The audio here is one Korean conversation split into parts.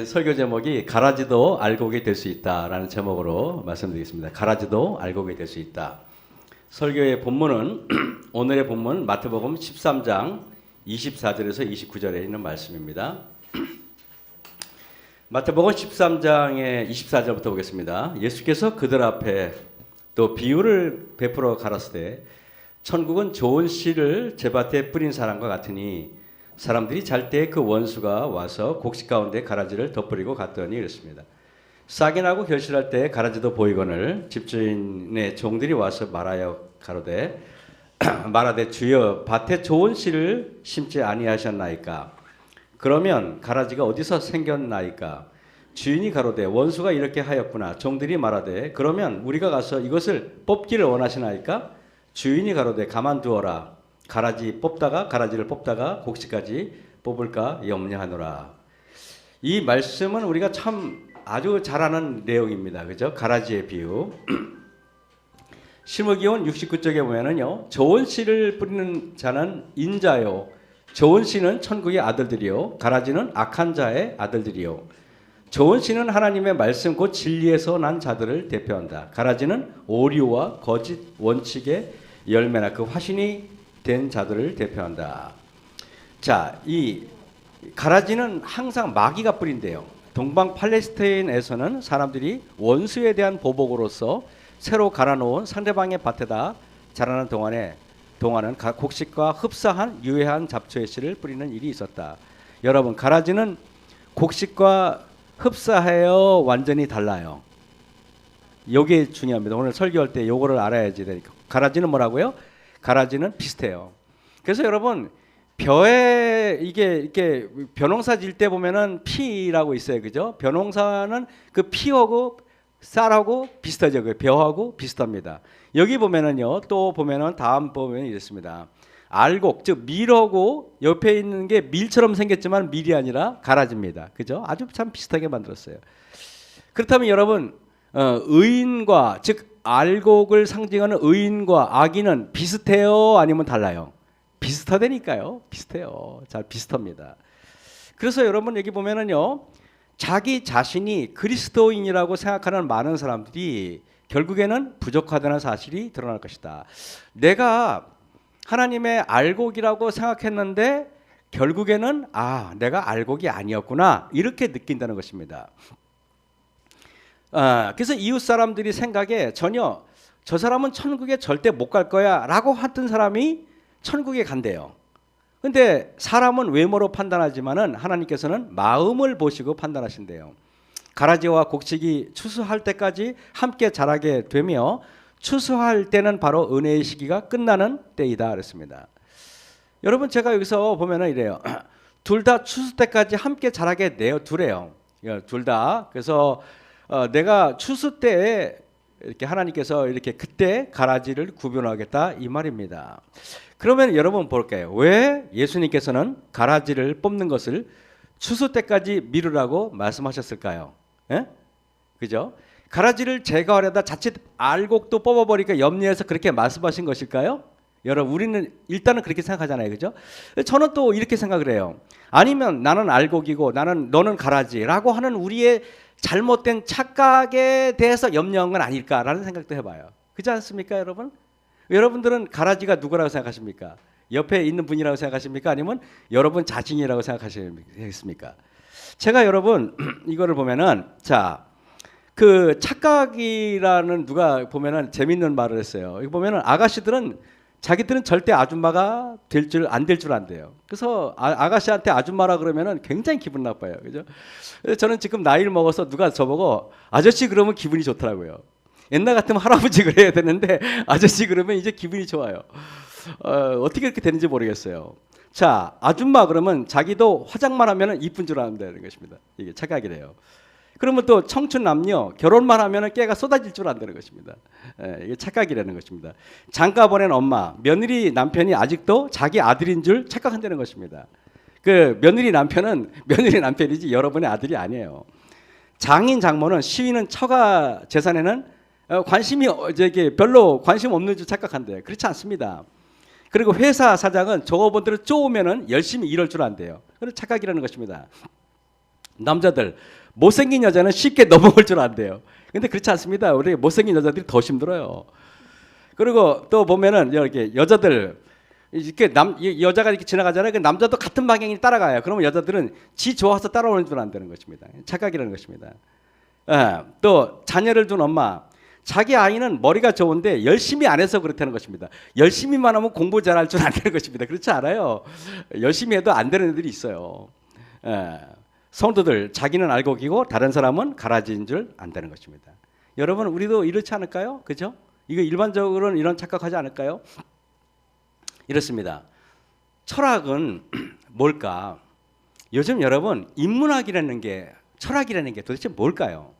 설교 제목이 가라지도 알곡이 될 수 있다라는 제목으로 말씀드리겠습니다. 가라지도 알곡이 될 수 있다. 설교의 본문은 오늘의 본문 마태복음 13장 24절에서 29절에 있는 말씀입니다. 마태복음 13장의 24절부터 보겠습니다. 예수께서 그들 앞에 또 비유를 베풀어 가라사대 천국은 좋은 씨를 제밭에 뿌린 사람과 같으니 사람들이 잘 때 그 원수가 와서 곡식 가운데 가라지를 덧뿌리고 갔더니 이랬습니다. 싹이 나고 결실할 때 가라지도 보이거늘 집주인의 종들이 와서 말하되 주여 밭에 좋은 씨를 심지 아니하셨나이까. 그러면 가라지가 어디서 생겼나이까. 주인이 가로되 원수가 이렇게 하였구나. 종들이 말하되 그러면 우리가 가서 이것을 뽑기를 원하시나이까. 주인이 가로되 가만두어라. 가라지를 뽑다가 곡식까지 뽑을까 염려하노라. 이 말씀은 우리가 참 아주 잘 아는 내용입니다. 그죠? 가라지의 비유. 실무기원 69쪽에 보면은요, 좋은 씨를 뿌리는 자는 인자요, 좋은 씨는 천국의 아들들이요, 가라지는 악한 자의 아들들이요. 좋은 씨는 하나님의 말씀 곧 진리에서 난 자들을 대표한다. 가라지는 오류와 거짓 원칙의 열매나 그 화신이 된 자들을 대표한다. 자, 이 가라지는 항상 마귀가 뿌린대요. 동방 팔레스타인에서는 사람들이 원수에 대한 보복으로서 새로 갈아놓은 상대방의 밭에다 자라는 동안은 곡식과 흡사한 유해한 잡초의 씨를 뿌리는 일이 있었다. 여러분, 가라지는 곡식과 흡사해요, 완전히 달라요? 이게 중요합니다. 오늘 설교할 때 요거를 알아야지 되니까. 가라지는 뭐라고요? 가라지는 비슷해요. 그래서 여러분, 벼에 이게 벼농사 질 때 보면은 피라고 있어요. 그죠? 벼농사는 그 피하고 쌀하고 비슷하죠. 그 벼하고 비슷합니다. 여기 보면은요, 또 보면은 다음 보면 이렇습니다. 알곡, 즉 밀하고 옆에 있는 게 밀처럼 생겼지만 밀이 아니라 가라지입니다. 그죠? 아주 참 비슷하게 만들었어요. 그렇다면 여러분, 의인과 즉 알곡을 상징하는 의인과 악인은 비슷해요? 아니면 달라요? 비슷하다니까요. 비슷해요. 잘 비슷합니다. 그래서 여러분 여기 보면은요, 자기 자신이 그리스도인이라고 생각하는 많은 사람들이 결국에는 부족하다는 사실이 드러날 것이다. 내가 하나님의 알곡이라고 생각했는데 결국에는 내가 알곡이 아니었구나, 이렇게 느낀다는 것입니다. 그래서 이웃 사람들이 생각에 전혀 저 사람은 천국에 절대 못 갈 거야 라고 하던 사람이 천국에 간대요. 근데 사람은 외모로 판단하지만은 하나님께서는 마음을 보시고 판단하신대요. 가라지와 곡식이 추수할 때까지 함께 자라게 되며 추수할 때는 바로 은혜의 시기가 끝나는 때이다 그랬습니다. 여러분, 제가 여기서 보면은 이래요. 둘 다 추수 때까지 함께 자라게 두래요. 둘 다. 그래서 내가 추수 때에 이렇게 하나님께서 이렇게 그때 가라지를 구별하겠다 이 말입니다. 그러면 여러분 볼까요? 왜 예수님께서는 가라지를 뽑는 것을 추수 때까지 미루라고 말씀하셨을까요? 예? 그죠? 가라지를 제거하려다 자칫 알곡도 뽑아버리니까 염려해서 그렇게 말씀하신 것일까요? 여러분, 우리는 일단은 그렇게 생각하잖아요. 그죠? 저는 또 이렇게 생각을 해요. 아니면 나는 알곡이고 너는 가라지라고 하는 우리의 잘못된 착각에 대해서 염려한 건 아닐까라는 생각도 해봐요. 그렇지 않습니까, 여러분? 여러분들은 가라지가 누구라고 생각하십니까? 옆에 있는 분이라고 생각하십니까? 아니면 여러분 자신이라고 생각하십니까? 제가 여러분 이거를 보면은, 그 착각이라는, 누가 보면은 재밌는 말을 했어요. 이거 보면은 아가씨들은 자기들은 절대 아줌마가 안 될 줄 안대요. 그래서 아가씨한테 아줌마라 그러면은 굉장히 기분 나빠요. 그죠? 저는 지금 나이를 먹어서 누가 저보고 아저씨 그러면 기분이 좋더라고요. 옛날 같으면 할아버지 그래야 되는데 아저씨 그러면 이제 기분이 좋아요. 어떻게 그렇게 되는지 모르겠어요. 자, 아줌마 그러면 자기도 화장만 하면은 이쁜 줄 안다는 것입니다. 이게 착각이래요. 그러면 또 청춘 남녀 결혼만 하면은 깨가 쏟아질 줄 안다는 것입니다. 이게 착각이라는 것입니다. 장가 보낸 엄마, 며느리 남편이 아직도 자기 아들인 줄 착각한다는 것입니다. 그 며느리 남편이지 여러분의 아들이 아니에요. 장인 장모는 시위는 처가 재산에는 별로 관심 없는 줄 착각한대요. 그렇지 않습니다. 그리고 회사 사장은 저거분들을 쪼으면은 열심히 일할 줄 안대요. 그건 착각이라는 것입니다. 남자들 못생긴 여자는 쉽게 넘어올 줄 안돼요. 근데 그렇지 않습니다. 우리 못생긴 여자들이 더 힘들어요. 그리고 또 보면은 이렇게 여자들 이렇게 여자가 이렇게 지나가잖아요. 그 남자도 같은 방향이 따라가요. 그러면 여자들은 지 좋아서 따라오는 줄 안다는 것입니다. 착각이라는 것입니다. 또 자녀를 둔 엄마, 자기 아이는 머리가 좋은데 열심히 안 해서 그렇다는 것입니다. 열심히만 하면 공부 잘할 줄 안다는 것입니다. 그렇지 않아요. 열심히 해도 안 되는 애들이 있어요. 성도들, 자기는 알고 기고 다른 사람은 가라지인 줄 안다는 것입니다. 여러분, 우리도 이렇지 않을까요? 그죠? 이거 일반적으로는 이런 착각하지 않을까요? 이렇습니다. 철학은 뭘까? 요즘 여러분, 인문학이라는 게, 철학이라는 게 도대체 뭘까요?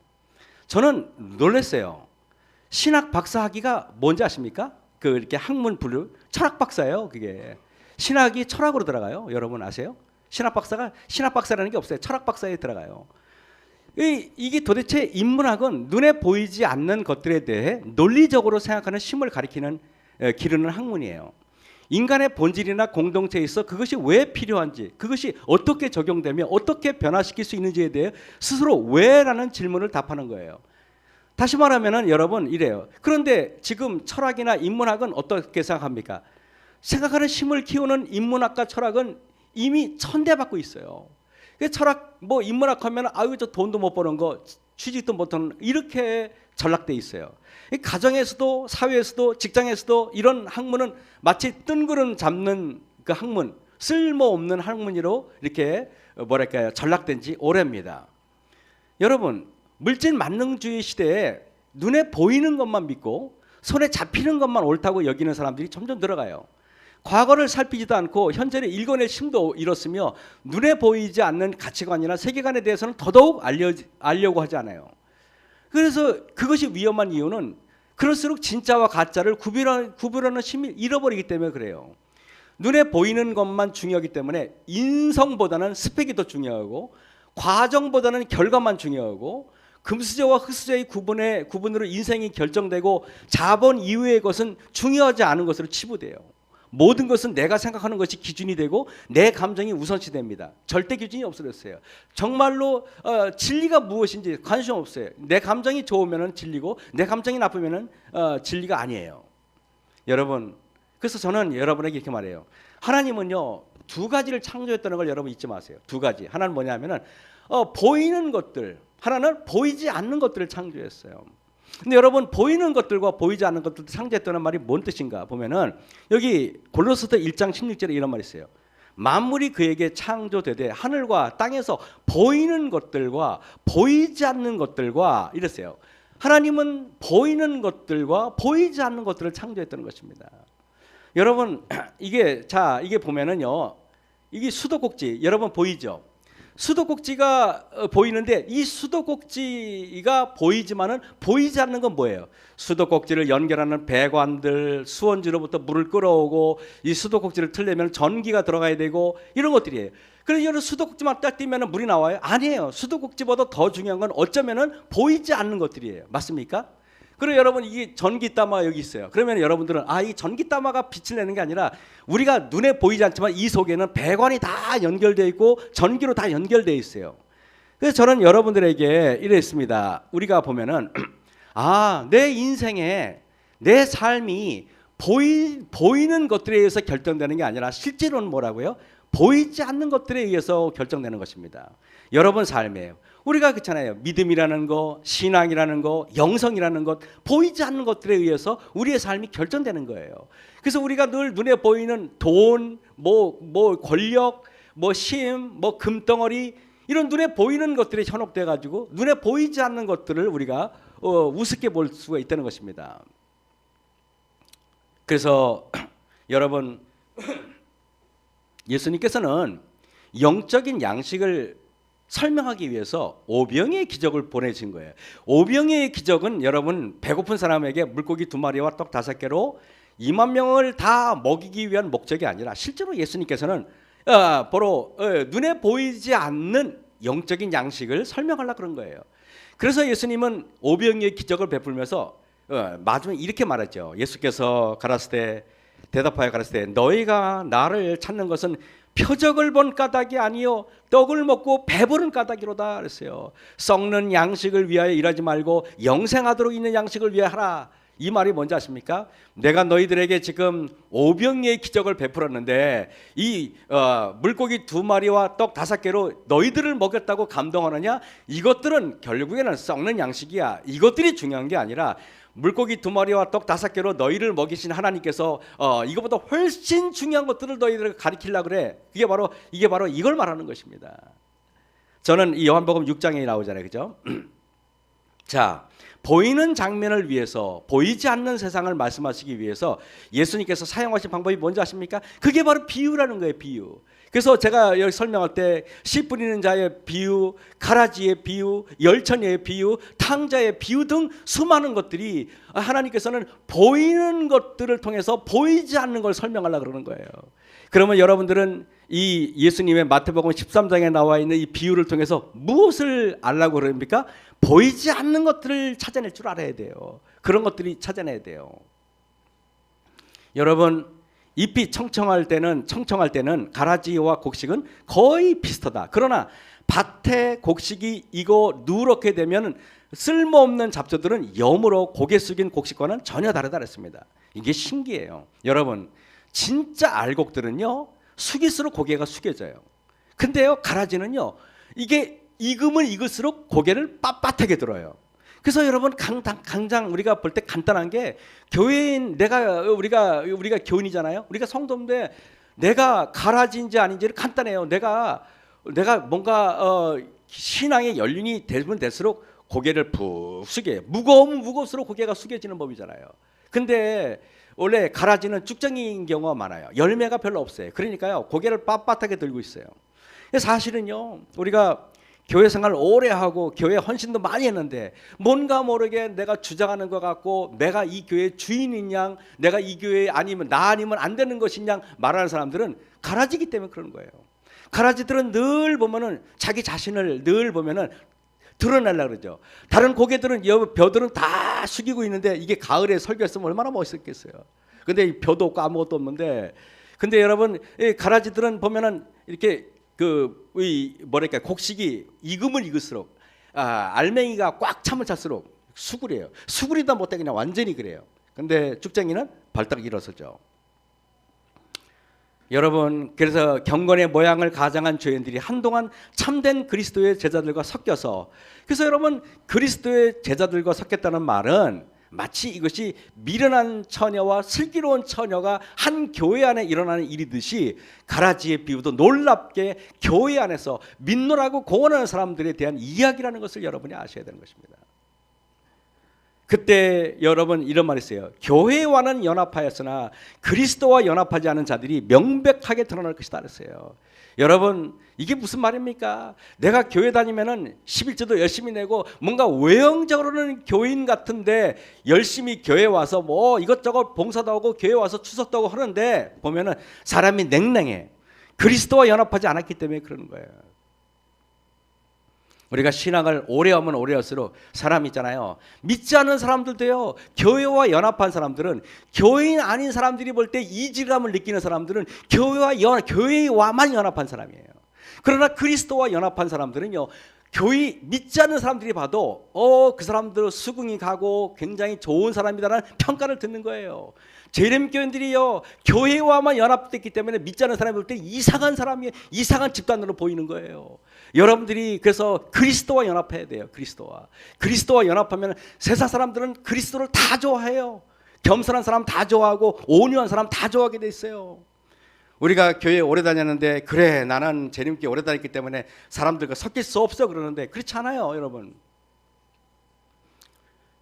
저는 놀랐어요. 신학 박사 학위가 뭔지 아십니까? 그 이렇게 학문 분류, 철학 박사예요. 그게 신학이 철학으로 들어가요. 여러분 아세요? 신학 박사라는 게 없어요. 철학 박사에 들어가요. 이게 도대체 인문학은 눈에 보이지 않는 것들에 대해 논리적으로 생각하는 심을 가리키는 기르는 학문이에요. 인간의 본질이나 공동체에 있어 그것이 왜 필요한지, 그것이 어떻게 적용되며 어떻게 변화시킬 수 있는지에 대해 스스로 왜라는 질문을 답하는 거예요. 다시 말하면은 여러분 이래요. 그런데 지금 철학이나 인문학은 어떻게 생각합니까? 생각하는 힘을 키우는 인문학과 철학은 이미 천대받고 있어요. 철학 뭐 인문학 하면 아유 저 돈도 못 버는 거, 취직도 못하는, 이렇게 전락돼 있어요. 가정에서도 사회에서도 직장에서도 이런 학문은 마치 뜬구름 잡는 그 학문, 쓸모없는 학문으로 이렇게 뭐랄까요, 전락된 지 오래입니다. 여러분, 물질 만능주의 시대에 눈에 보이는 것만 믿고 손에 잡히는 것만 옳다고 여기는 사람들이 점점 늘어가요. 과거를 살피지도 않고 현재를 읽어낼 힘도 잃었으며 눈에 보이지 않는 가치관이나 세계관에 대해서는 더더욱 알려고 하지 않아요. 그래서 그것이 위험한 이유는 그럴수록 진짜와 가짜를 구별하는 힘을 잃어버리기 때문에 그래요. 눈에 보이는 것만 중요하기 때문에 인성보다는 스펙이 더 중요하고 과정보다는 결과만 중요하고 금수저와 흑수저의 구분으로 인생이 결정되고 자본 이후의 것은 중요하지 않은 것으로 치부돼요. 모든 것은 내가 생각하는 것이 기준이 되고 내 감정이 우선시 됩니다. 절대 기준이 없어졌어요. 정말로 진리가 무엇인지 관심 없어요. 내 감정이 좋으면 진리고 내 감정이 나쁘면 진리가 아니에요. 여러분, 그래서 저는 여러분에게 이렇게 말해요. 하나님은요, 두 가지를 창조했다는 걸 여러분 잊지 마세요. 두 가지. 하나는 뭐냐면은 보이는 것들, 하나는 보이지 않는 것들을 창조했어요. 근데 여러분, 보이는 것들과 보이지 않는 것들을 창조했다는 말이 뭔 뜻인가 보면은 여기 골로새서 1장 16절에 이런 말이 있어요. 만물이 그에게 창조되되 하늘과 땅에서 보이는 것들과 보이지 않는 것들과 이랬어요. 하나님은 보이는 것들과 보이지 않는 것들을 창조했다는 것입니다. 여러분, 이게 보면은요, 이게 수도꼭지 여러분 보이죠? 수도꼭지가 보이는데 이 수도꼭지가 보이지만은 보이지 않는 건 뭐예요? 수도꼭지를 연결하는 배관들, 수원지로부터 물을 끌어오고 이 수도꼭지를 틀려면 전기가 들어가야 되고 이런 것들이에요. 그래서 여러분, 수도꼭지만 딱 띄면 물이 나와요? 아니에요. 수도꼭지보다 더 중요한 건 어쩌면은 보이지 않는 것들이에요. 맞습니까? 그리고 여러분, 이게 전기따마 여기 있어요. 그러면 여러분들은 이 전기따마가 빛을 내는 게 아니라 우리가 눈에 보이지 않지만 이 속에는 배관이 다 연결되어 있고 전기로 다 연결되어 있어요. 그래서 저는 여러분들에게 이랬습니다. 우리가 보면은 내 인생에 내 삶이 보이는 것들에 의해서 결정되는 게 아니라 실제로는 뭐라고요? 보이지 않는 것들에 의해서 결정되는 것입니다. 여러분 삶이에요. 우리가 그렇잖아요. 믿음이라는 거, 신앙이라는 거, 영성이라는 것, 보이지 않는 것들에 의해서 우리의 삶이 결정되는 거예요. 그래서 우리가 늘 눈에 보이는 돈, 권력, 심, 금덩어리, 이런 눈에 보이는 것들이 현혹돼 가지고 눈에 보이지 않는 것들을 우리가 우습게 볼 수가 있다는 것입니다. 그래서 여러분, 예수님께서는 영적인 양식을 설명하기 위해서 오병이의 기적을 보내신 거예요. 오병이의 기적은 여러분, 배고픈 사람에게 물고기 2마리와 떡 5개로 2만 명을 다 먹이기 위한 목적이 아니라 실제로 예수님께서는 바로 눈에 보이지 않는 영적인 양식을 설명하려고 그런 거예요. 그래서 예수님은 오병이의 기적을 베풀면서 마지막에 이렇게 말했죠. 예수께서 대답하여 가라사대 너희가 나를 찾는 것은 표적을 본 까닭이 아니요 떡을 먹고 배부른 까닭이로다 그랬어요. 썩는 양식을 위하여 일하지 말고 영생하도록 있는 양식을 위하여 하라. 이 말이 뭔지 아십니까? 내가 너희들에게 지금 오병이의 기적을 베풀었는데 이 물고기 2마리와 떡 5개로 너희들을 먹였다고 감동하느냐? 이것들은 결국에는 썩는 양식이야. 이것들이 중요한 게 아니라 물고기 2마리와 떡 5개로 너희를 먹이신 하나님께서 이것보다 훨씬 중요한 것들을 너희들에게 가르치려고 그래. 이게 바로 이걸 말하는 것입니다. 저는 이 요한복음 6장에 나오잖아요, 그죠? 자, 보이는 장면을 위해서, 보이지 않는 세상을 말씀하시기 위해서 예수님께서 사용하신 방법이 뭔지 아십니까? 그게 바로 비유라는 거예요, 비유. 그래서 제가 여기 설명할 때 씨 뿌리는 자의 비유, 가라지의 비유, 열처녀의 비유, 탕자의 비유 등 수많은 것들이 하나님께서는 보이는 것들을 통해서 보이지 않는 걸 설명하려고 그러는 거예요. 그러면 여러분들은 이 예수님의 마태복음 13장에 나와 있는 이 비유를 통해서 무엇을 알라고 그럽니까? 보이지 않는 것들을 찾아낼 줄 알아야 돼요. 그런 것들이 찾아내야 돼요. 여러분, 잎이 청청할 때는 가라지와 곡식은 거의 비슷하다. 그러나 밭에 곡식이 익어 누렇게 되면 쓸모없는 잡초들은 여물어 고개 숙인 곡식과는 전혀 다르다 그랬습니다. 이게 신기해요. 여러분, 진짜 알곡들은요 숙일수록 고개가 숙여져요. 근데요 가라지는요 이게 익으면 익을수록 고개를 빳빳하게 들어요. 그래서 여러분 강장 우리가 볼 때 간단한 게 교회인 우리가 교인이잖아요. 우리가 성도인데 내가 가라지인지 아닌지를 간단해요. 내가 뭔가 신앙의 연륜이 되면 될수록 고개를 푹 숙여요. 무거우면 무거울수록 고개가 숙여지는 법이잖아요. 근데 원래 가라지는 쭉정이인 경우가 많아요. 열매가 별로 없어요. 그러니까요 고개를 빳빳하게 들고 있어요. 사실은요 우리가 교회 생활을 오래 하고 교회 헌신도 많이 했는데 뭔가 모르게 내가 주장하는 것 같고 내가 이 교회 주인인 양, 내가 이 교회 아니면 안 되는 것인 양 말하는 사람들은 가라지기 때문에 그러는 거예요. 가라지들은 늘 보면은 자기 자신을 늘 보면은 드러내려고 그러죠. 다른 고개들은 벼들은 다 숙이고 있는데 이게 가을에 설교했으면 얼마나 멋있었겠어요. 근데 이 벼도 없고 아무것도 없는데 근데 여러분 이 가라지들은 보면은 이렇게 곡식이 익으면 익을수록 알맹이가 꽉 차면 찰수록 수그려요. 수그리다 못해 그냥 완전히 그래요. 근데 쭉정이는 발딱 일어서죠. 여러분 그래서 경건의 모양을 가장한 죄인들이 한동안 참된 그리스도의 제자들과 섞여서 그래서 여러분 그리스도의 제자들과 섞였다는 말은 마치 이것이 미련한 처녀와 슬기로운 처녀가 한 교회 안에 일어나는 일이듯이 가라지의 비유도 놀랍게 교회 안에서 민노라고 공언하는 사람들에 대한 이야기라는 것을 여러분이 아셔야 되는 것입니다. 그때 여러분 이런 말이 있어요. 교회와는 연합하였으나 그리스도와 연합하지 않은 자들이 명백하게 드러날 것이다 그랬어요. 여러분 이게 무슨 말입니까? 내가 교회 다니면은 11조도 열심히 내고 뭔가 외형적으로는 교인 같은데 열심히 교회 와서 뭐 이것저것 봉사도 하고 교회 와서 추석도 하고 하는데 보면은 사람이 냉랭해. 그리스도와 연합하지 않았기 때문에 그러는 거예요. 우리가 신앙을 오래 하면 오래 할수록 사람 있잖아요. 믿지 않는 사람들도요. 교회와 연합한 사람들은 교인 아닌 사람들이 볼 때 이질감을 느끼는 사람들은 교회와만 연합한 사람이에요. 그러나 그리스도와 연합한 사람들은요. 교회 믿지 않는 사람들이 봐도 그 사람들은 수긍이 가고 굉장히 좋은 사람이다라는 평가를 듣는 거예요. 재림교인들이요 교회와만 연합됐기 때문에 믿지 않는 사람이 볼 때 이상한 사람이 이상한 집단으로 보이는 거예요. 여러분들이 그래서 그리스도와 연합해야 돼요. 그리스도와 연합하면 세상 사람들은 그리스도를 다 좋아해요. 겸손한 사람 다 좋아하고 온유한 사람 다 좋아하게 돼 있어요. 우리가 교회 오래 다녔는데 그래 나는 재림교회 오래 다녔기 때문에 사람들과 섞일 수 없어 그러는데 그렇지 않아요. 여러분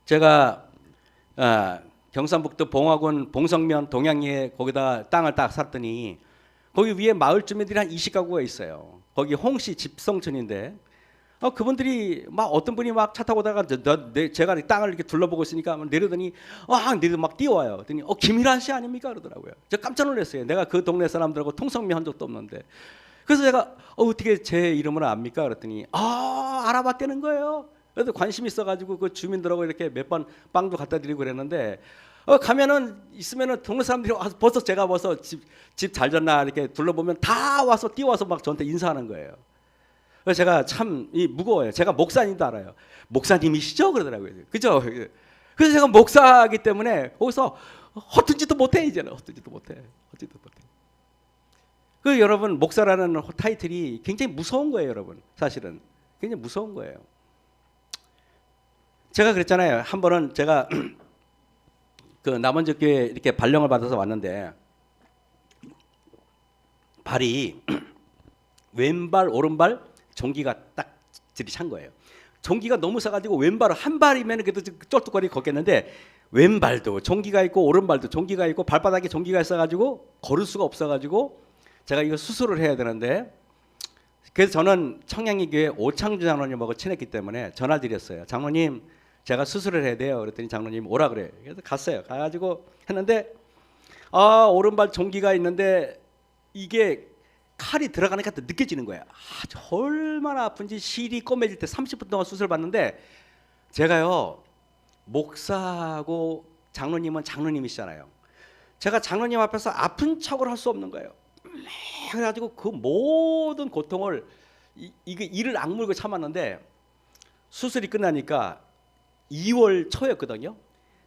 제가 경상북도 봉화군 봉성면 동양리에 거기다 땅을 딱 샀더니 거기 위에 마을 주민들이 한 20가구가 있어요. 거기 홍씨 집성촌인데 그분들이 막 어떤 분이 막 차 타고 오다가 제가 땅을 이렇게 둘러보고 있으니까 내려더니 내려 막 뛰어와요. 그랬더니 김일환 씨 아닙니까 그러더라고요. 제가 깜짝 놀랐어요. 내가 그 동네 사람들하고 통성명 한 적도 없는데. 그래서 제가 어떻게 제 이름을 압니까 그랬더니 알아봤다는 거예요. 그래도 관심 있어가지고 그 주민들하고 이렇게 몇 번 빵도 갖다 드리고 그랬는데 가면은 있으면은 동네 사람들이 와서 벌써 제가 집 잘 졌나 이렇게 둘러보면 다 와서 뛰어와서 막 저한테 인사하는 거예요. 그래서 제가 참 무거워요. 제가 목사님도 알아요. 목사님이시죠? 그러더라고요. 그죠? 그래서 제가 목사이기 때문에 거기서 허튼 짓도 못해 이제는 허튼 짓도 못해. 그 여러분 목사라는 타이틀이 굉장히 무서운 거예요, 여러분. 사실은 굉장히 무서운 거예요. 제가 그랬잖아요. 한 번은 제가 그 남원적교회 이렇게 발령을 받아서 왔는데 발이 왼발 오른발 종기가 딱 들이찬 거예요. 종기가 너무 싸가지고 왼발을 한 발이면 그래도 쩔뚝거리 걷겠는데 왼발도 종기가 있고 오른발도 종기가 있고 발바닥에 종기가 있어가지고 걸을 수가 없어가지고 제가 이거 수술을 해야 되는데 그래서 저는 청량리교회 오창주 장로님하고 친했기 때문에 전화 드렸어요. 장로님 제가 수술을 해야 돼요. 그랬더니 장로님 오라 그래. 그래서 갔어요. 가가지고 했는데 오른발 종기가 있는데 이게 칼이 들어가니까 또 느껴지는 거예요. 얼마나 아픈지 실이 꼬매질 때 30분 동안 수술 받는데 제가요 목사하고 장로님은 장로님이시잖아요. 제가 장로님 앞에서 아픈 척을 할 수 없는 거예요. 그래가지고 그 모든 고통을 이를 악물고 참았는데 수술이 끝나니까 2월 초였거든요.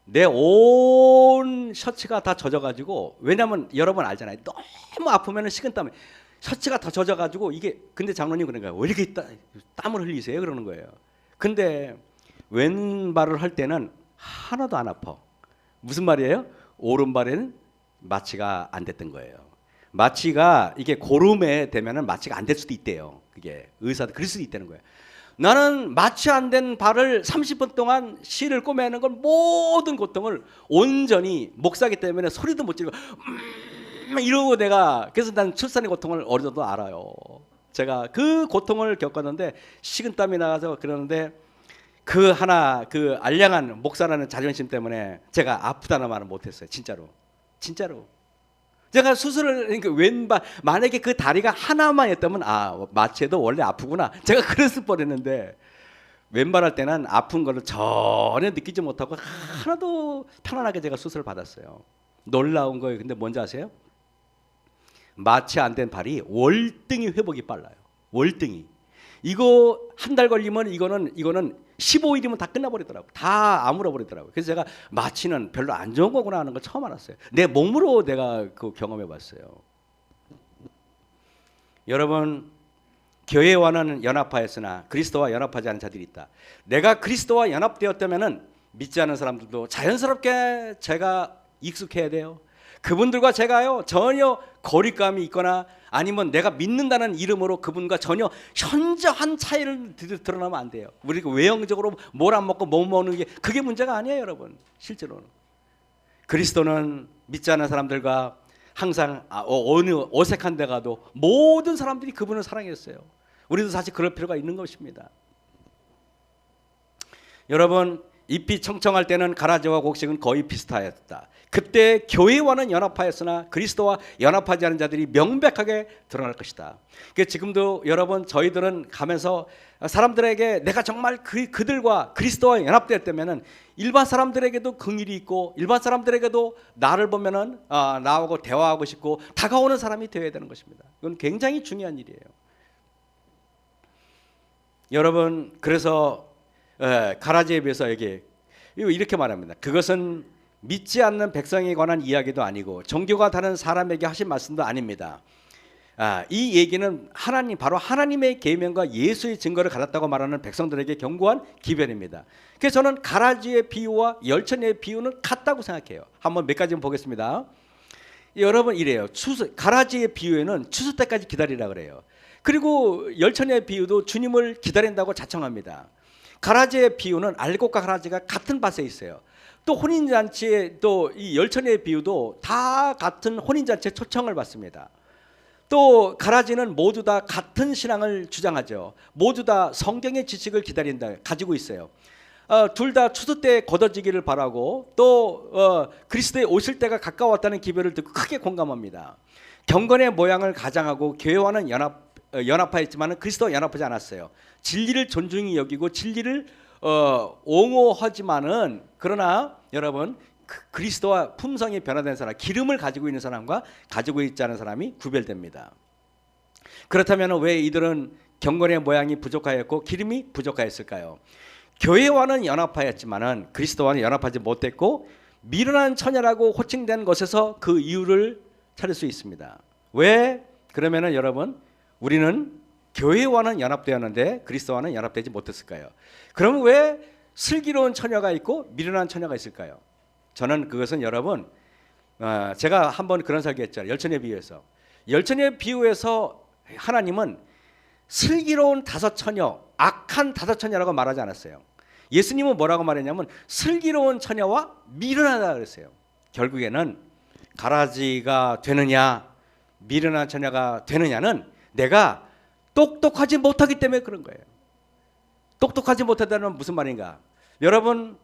내 온 셔츠가 다 젖어가지고 왜냐면 여러분 알잖아요. 너무 아프면 식은땀에 셔츠가 다 젖어가지고 이게 근데 장로님 그런 거예요. 왜 이렇게 땀을 흘리세요? 그러는 거예요. 근데 왼발을 할 때는 하나도 안 아파. 무슨 말이에요? 오른발에는 마취가 안 됐던 거예요. 마취가 이게 고름에 되면은 마취가 안 될 수도 있대요. 그게 의사도 그럴 수도 있다는 거예요. 나는 마취 안 된 발을 30분 동안 실을 꼬매는 건 모든 고통을 온전히 목사기 때문에 소리도 못 지르고 이러고 내가 그래서 난 출산의 고통을 어느 정도 알아요. 제가 그 고통을 겪었는데 식은땀이 나가서 그러는데 그 알량한 목사라는 자존심 때문에 제가 아프다는 말은 못했어요. 진짜로. 제가 수술을 그러니까 왼발 만약에 그 다리가 하나만 했다면 마취해도 원래 아프구나. 제가 그랬을 뻔했는데 왼발 할 때는 아픈 거를 전혀 느끼지 못하고 하나도 편안하게 제가 수술을 받았어요. 놀라운 거예요. 근데 뭔지 아세요? 마취 안 된 발이 월등히 회복이 빨라요. 월등히. 이거 한 달 걸리면 이거는 15일이면 다 끝나버리더라고요. 다 아물어버리더라고요. 그래서 제가 마취는 별로 안 좋은 거구나 하는 걸 처음 알았어요. 내 몸으로 내가 그 경험해봤어요. 여러분 교회와는 연합하였으나 그리스도와 연합하지 않은 자들이 있다. 내가 그리스도와 연합되었다면은 믿지 않는 사람들도 자연스럽게 제가 익숙해야 돼요. 그분들과 제가요 전혀 거리감이 있거나 아니면 내가 믿는다는 이름으로 그분과 전혀 현저한 차이를 드러나면 안 돼요. 우리 외형적으로 뭘 안 먹고 뭐 먹는 게 그게 문제가 아니에요, 여러분. 실제로는 그리스도는 믿지 않는 사람들과 항상 어느 어색한 데 가도 모든 사람들이 그분을 사랑했어요. 우리도 사실 그럴 필요가 있는 것입니다. 여러분 잎이 청청할 때는 가라지와 곡식은 거의 비슷하였다. 그때 교회와는 연합하였으나 그리스도와 연합하지 않은 자들이 명백하게 드러날 것이다. 지금도 여러분 저희들은 가면서 사람들에게 내가 정말 그들과 그리스도와 연합되었다면은 일반 사람들에게도 긍휼이 있고 일반 사람들에게도 나를 보면은 나하고 대화하고 싶고 다가오는 사람이 되어야 되는 것입니다. 이건 굉장히 중요한 일이에요. 여러분 그래서 가라지에 비해서 이렇게 말합니다. 그것은 믿지 않는 백성에 관한 이야기도 아니고 종교가 다른 사람에게 하신 말씀도 아닙니다. 이 얘기는 바로 하나님의 계명과 예수의 증거를 가졌다고 말하는 백성들에게 경고한 기변입니다. 그래서 저는 가라지의 비유와 열처녀의 비유는 같다고 생각해요. 한번 몇 가지 보겠습니다. 여러분 이래요. 가라지의 비유에는 추수 때까지 기다리라 그래요. 그리고 열처녀의 비유도 주님을 기다린다고 자청합니다. 가라지의 비유는 알곡과 가라지가 같은 밭에 있어요. 또 혼인잔치에 또 이 열처녀의 비유도 다 같은 혼인잔치에 초청을 받습니다. 또 가라지는 모두 다 같은 신앙을 주장하죠. 모두 다 성경의 지식을 가지고 있어요. 둘 다 추수 때 거둬지기를 바라고 또 그리스도의 오실 때가 가까웠다는 기별을 듣고 크게 공감합니다. 경건의 모양을 가장하고 교회와는 연합하였지만 그리스도와 연합하지 않았어요. 진리를 존중히 여기고 진리를 옹호하지만은 그러나 여러분 그리스도와 품성이 변화된 사람, 기름을 가지고 있는 사람과 가지고 있지 않은 사람이 구별됩니다. 그렇다면 왜 이들은 경건의 모양이 부족하였고 기름이 부족하였을까요? 교회와는 연합하였지만은 그리스도와는 연합하지 못했고 미련한 처녀라고 호칭된 것에서 그 이유를 찾을 수 있습니다. 왜? 그러면은 여러분 우리는 교회와는 연합되었는데 그리스도와는 연합되지 못했을까요? 그럼 왜 슬기로운 처녀가 있고 미련한 처녀가 있을까요? 저는 그것은 여러분 제가 한번 그런 설교했잖아요. 열처녀 비유에서. 열처녀 비유에서 하나님은 슬기로운 다섯 처녀, 악한 다섯 처녀라고 말하지 않았어요. 예수님은 뭐라고 말했냐면 슬기로운 처녀와 미련하다 그랬어요. 결국에는 가라지가 되느냐 미련한 처녀가 되느냐는 내가 똑똑하지 못하기 때문에 그런 거예요. 똑똑하지 못하다는 무슨 말인가? 여러분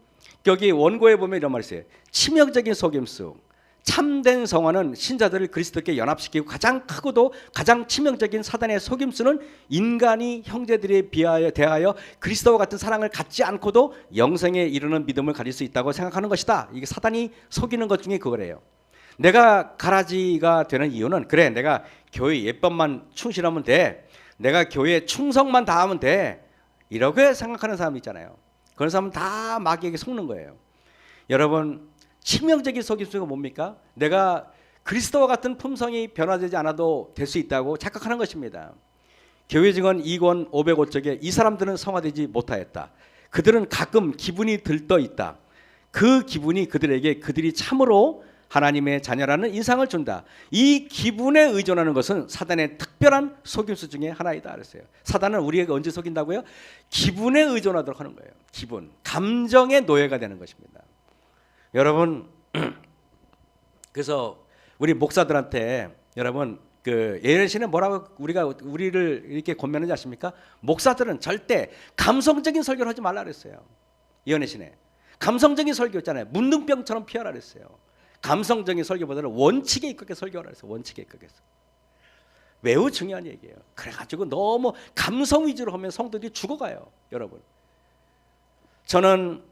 여기 원고에 보면 이런 말이 있어요. 치명적인 속임수. 참된 성화는 신자들을 그리스도께 연합시키고 가장 크고도 가장 치명적인 사단의 속임수는 인간이 형제들에 대하여 그리스도와 같은 사랑을 갖지 않고도 영생에 이르는 믿음을 가질 수 있다고 생각하는 것이다. 이게 사단이 속이는 것 중에 그거래요. 내가 가라지가 되는 이유는 그래 내가 교회 예법만 충실하면 돼. 내가 교회에 충성만 다하면 돼. 이렇게 생각하는 사람 있잖아요. 그런 사람은 다 마귀에게 속는 거예요. 여러분 치명적인 속임수가 뭡니까? 내가 그리스도와 같은 품성이 변화되지 않아도 될 수 있다고 착각하는 것입니다. 교회 증언 2권 505쪽에 이 사람들은 성화되지 못하였다. 그들은 가끔 기분이 들떠 있다. 그 기분이 그들에게 그들이 참으로 하나님의 자녀라는 인상을 준다. 이 기분에 의존하는 것은 사단의 특별한 속임수 중에 하나이다 그랬어요. 사단은 우리에게 언제 속인다고요? 기분에 의존하도록 하는 거예요. 기분, 감정의 노예가 되는 것입니다. 여러분 그래서 우리 목사들한테 여러분 그 예언신은 뭐라고 우리를 이렇게 권면하지 않습니까? 목사들은 절대 감성적인 설교를 하지 말라 그랬어요. 예언신에 감성적인 설교 있잖아요. 문둥병처럼 피하라 그랬어요. 감성적인 설교보다는 원칙에 입각해서 설교하라 그랬어요. 원칙에 입각해서. 매우 중요한 얘기예요. 그래가지고 너무 감성 위주로 하면 성도들이 죽어가요, 여러분. 저는